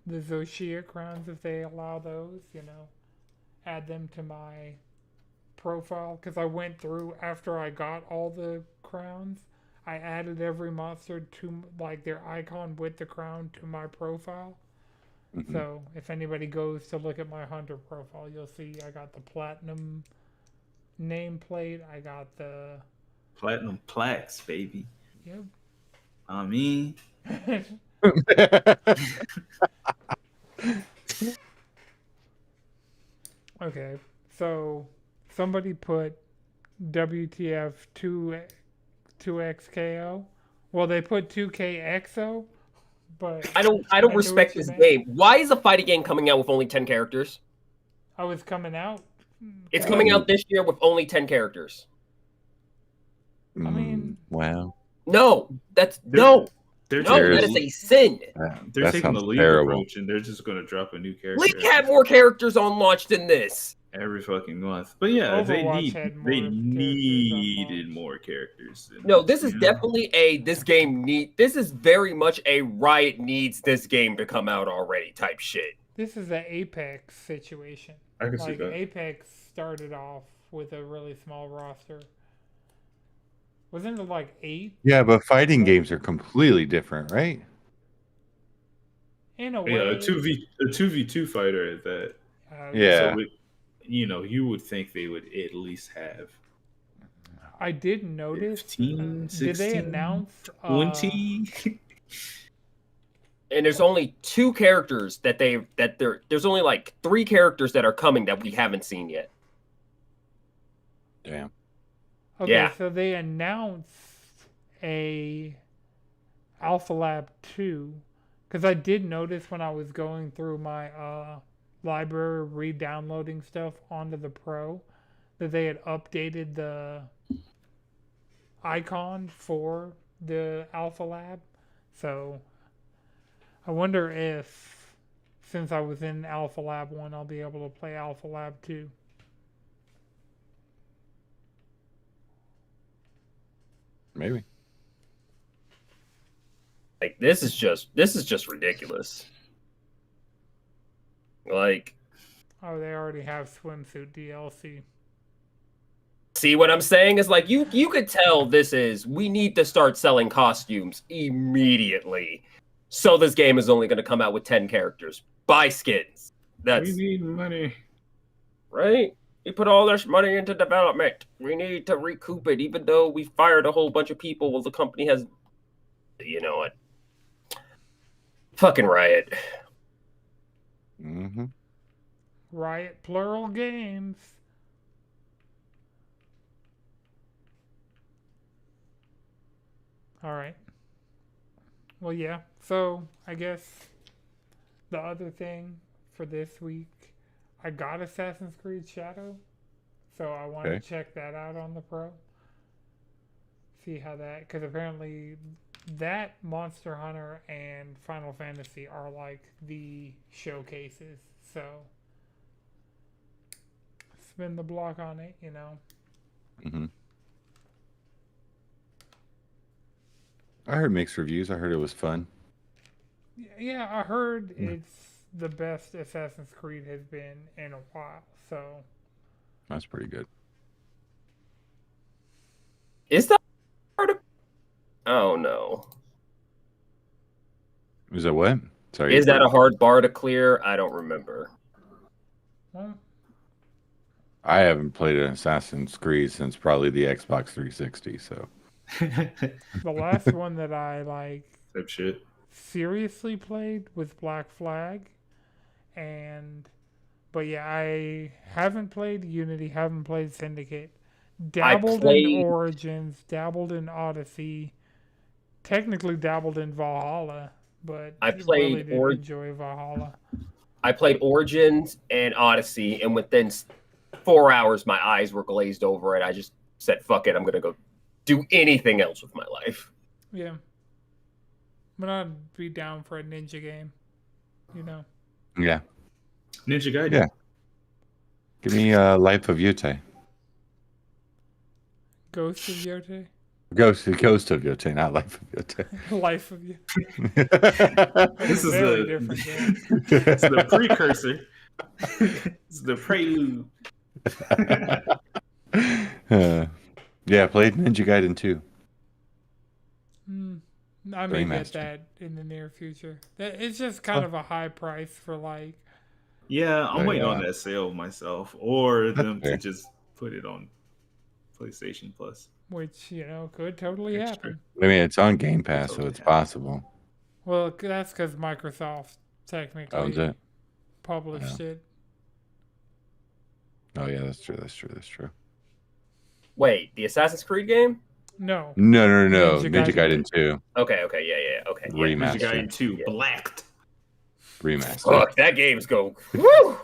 the Zoshia crowns if they allow those, add them to my profile. Because I went through after I got all the crowns. I added every monster to like their icon with the crown to my profile. So if anybody goes to look at my hunter profile, you'll see I got the platinum nameplate. I got the Platinum plaques, baby. yep. I mean, Okay, so somebody put WTF 2XKO. Well, they put 2KXO, but I don't I knew respect what you this meant. game. Why is a fighting game coming out with only 10 characters? Oh, it's coming out. It's Okay. coming out this year with only 10 characters. I mean, wow. No, that's They're- no, They're no, taking that the is le- a sin. they're That taking the sounds league terrible. approach, and they're just gonna drop a new character League had more characters on launch than this. every fucking month. But yeah, Overwatch had more they characters on needed launch. more characters. And, No, this is you know, definitely this is very much a Riot needs this game to come out already type shit. This is an Apex situation. I can see Like that. Apex started off with a really small roster. Wasn't it like 8? Yeah, but fighting games are completely different, right? In a way. Yeah, a 2v2 fighter at that. Yeah. So you would think they would at least have I did notice. 15, did they 16, announce 20. And there's only 2 characters there's only like 3 characters that are coming that we haven't seen yet. Damn. Okay, Yeah. so they announced a Alpha Lab 2 because I did notice when I was going through my library re-downloading stuff onto the Pro that they had updated the icon for the Alpha Lab. So I wonder if, since I was in Alpha Lab 1, I'll be able to play Alpha Lab 2. Maybe. Like this is just ridiculous. Like, Oh, they already have swimsuit DLC. see what I'm saying? Is like you could tell we need to start selling costumes immediately. So this game is only going to come out with 10 characters. Buy skins. That's We need money. right. We put all this money into development. We need to recoup it, even though we fired a whole bunch of people. Well, the company has, you know what? Fucking Riot. Mm-hmm. Riot Plural Games. All right. Well, yeah. So I guess the other thing for this week, I got Assassin's Creed Shadow, so I want Okay. to check that out on the Pro. See how that, because apparently that Monster Hunter and Final Fantasy are like the showcases. So spin the block on it, you know. Mm-hmm. I heard mixed reviews. I heard it was fun. Yeah, I heard it's the best Assassin's Creed has been in a while. So That's pretty good. Is that hard? Oh no. Is that what? Sorry. Is that a hard bar to clear? I don't remember. well, I haven't played an Assassin's Creed since probably the Xbox 360. So the last one that I like Type shit. seriously played was Black Flag, but yeah, I haven't played Unity, haven't played Syndicate, dabbled in played- Origins, dabbled in Odyssey, technically dabbled in Valhalla, but I really played didn't enjoy Valhalla. I played Origins and Odyssey, and within 4 hours, my eyes were glazed over, and I just said, "Fuck it, I'm gonna go do anything else with my life." Yeah, but I'd be down for a ninja game, you know. yeah, Ninja Gaiden. Yeah. give me Life of Yute. Ghost of Yote, Ghost of Yute, not Life of Yute. Life of you. This is Very the different game. it's the precursor. It's the prelude. Yeah, played Ninja Gaiden 2. I may get Remaster. that in the near future. It's just kind of a high price for like. Yeah, I'm Oh, waiting on yeah. that sale myself, or them fair. to just put it on PlayStation Plus. Which, you know, could totally Extra. happen. I mean, it's on Game Pass, so Totally it's happen. possible. Well, that's because Microsoft technically Owns it. published it. Oh yeah, that's true. That's true. That's true. Wait, the Assassin's Creed game? No. No. Ninja Ninja Gaiden Gaiden 2 Okay, yeah, okay, yeah. Ninja remaster. Gaiden 2 Yeah. blacked. Remaster. Fuck, that game's go. Woo!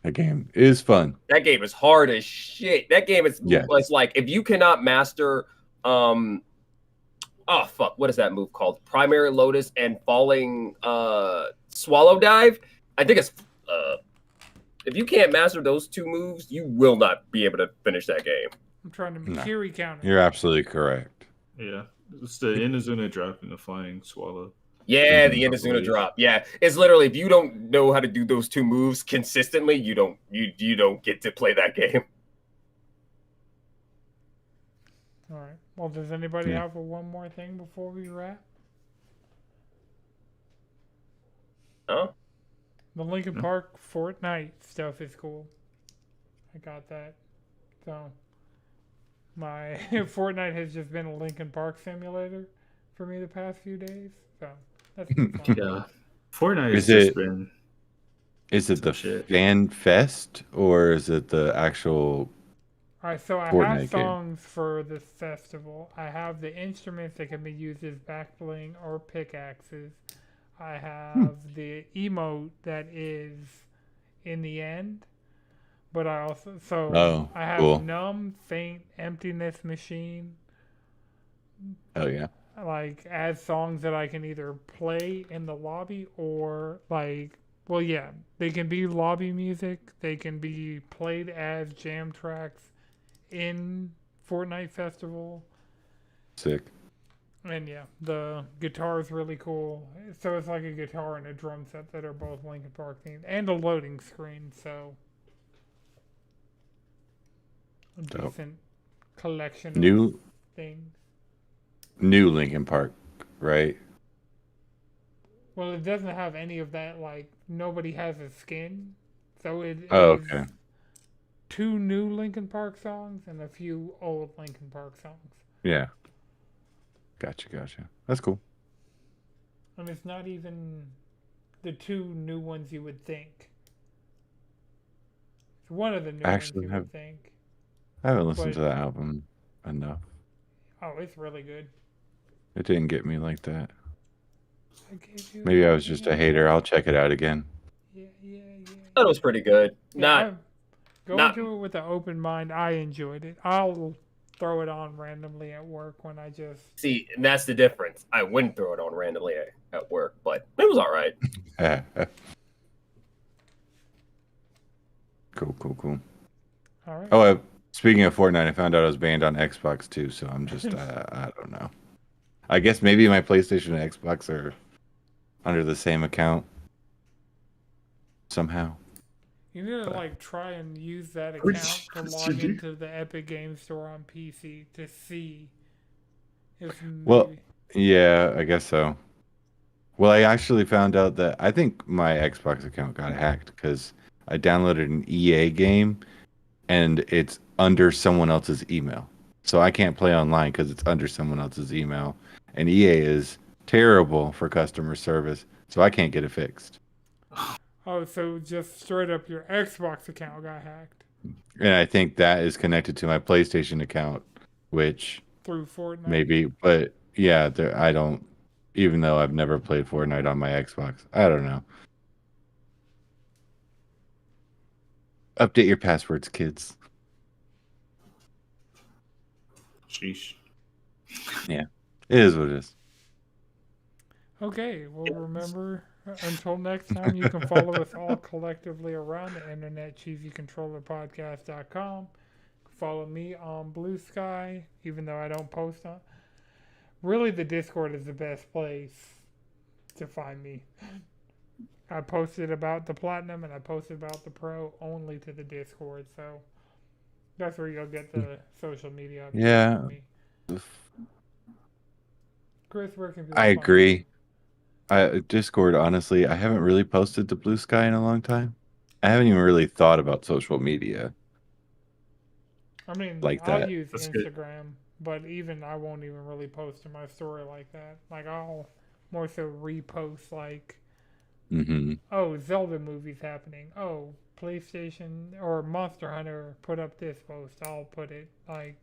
That game is fun. That game is hard as shit. That game is Yes. it's like if you cannot master oh fuck, what is that move called? Primary Lotus and falling swallow dive. I think it's if you can't master those two moves, you will not be able to finish that game. I'm trying to No. Kiri counter. You're absolutely correct. Yeah. It's the Inazuna drop and the flying swallow. Yeah, the Inazuna drop. Yeah, it's literally if you don't know how to do those two moves consistently, you don't get to play that game. All right. Well, does anybody have one more thing before we wrap? Huh? The Linkin Park Fortnite stuff is cool. I got that. So, my Fortnite has just been a Linkin Park simulator for me the past few days. So, that's been fun. Yeah. Fortnite has Is just it- been. Is it Some the shit. fan fest or is it the actual? All right, so I Fortnite have game. songs for this festival. I have the instruments that can be used as back bling or pickaxes. I have the emote that is in the end. But I also, I have cool. numb, faint, emptiness machine. Oh yeah. Like as songs that I can either play in the lobby or like, well, yeah, they can be lobby music. They can be played as jam tracks in Fortnite Festival. Sick. And yeah, the guitar is really cool. So it's like a guitar and a drum set that are both Linkin Park themed, and a loading screen. So a Dope. decent collection of New things. Linkin Park, right? Well, it doesn't have any of that. Like nobody has a skin, so it Oh, is okay. 2 new Linkin Park songs and a few old Linkin Park songs. Yeah. Gotcha. That's cool. And it's not even the 2 new ones you would think. It's one of the new Actually ones you would think. I haven't listened But- to that album enough. Oh, it's really good. It didn't get me like that. I gave you Maybe I was just a hater. I'll check it out again. Yeah. That was pretty good. Go not- into it with an open mind. I enjoyed it. I'll throw it on randomly at work when I just. See, and that's the difference. I wouldn't throw it on randomly at work, but it was all right. Cool. All right. Oh, speaking of Fortnite, I found out I was banned on Xbox too, so I'm just, I don't know. I guess maybe my PlayStation and Xbox are under the same account somehow. You need to like try and use that What account to did log you do? into the Epic Game Store on PC to see if Well, maybe- Yeah, I guess so. Well, I actually found out that I think my Xbox account got hacked because I downloaded an EA game and it's under someone else's email. So I can't play online because it's under someone else's email. And EA is terrible for customer service, so I can't get it fixed. Oh, so just straight up your Xbox account got hacked And I think that is connected to my PlayStation account, which through Fortnite. maybe, but yeah, I don't, even though I've never played Fortnite on my Xbox. I don't know. Update your passwords, kids. Sheesh. It is what it is. Okay, well, remember, until next time, you can follow us all collectively around the internet, cheesycontrollerpodcast.com. Follow me on Blue Sky, even though I don't post on. Really, the Discord is the best place to find me. I posted about the Platinum and I posted about the Pro only to the Discord, so that's where you'll get the social media updates Yeah. from me. Chris, where can people I find you? agree. Discord, honestly, I haven't really posted to Blue Sky in a long time. I haven't even really thought about social media. I mean, like I'll that. use That's good. Instagram, but even I won't even really post to my story like that. Like, I'll more so repost, like, Mm-hmm. oh, Zelda movie's happening. Oh, PlayStation or Monster Hunter put up this post. I'll put it, like,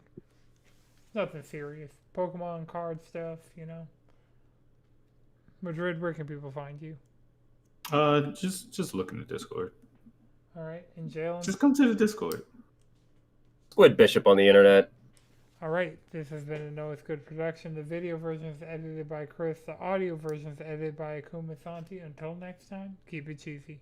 nothing serious. Pokemon card stuff, you know. Madrid, where can people find you? Just look in the Discord. All right, and Jalen. Just come to the Discord. Squid Bishop on the internet. All right, this has been a No It's Good production. The video version is edited by Chris. The audio version is edited by Akuma Santi. Until next time, keep it cheesy.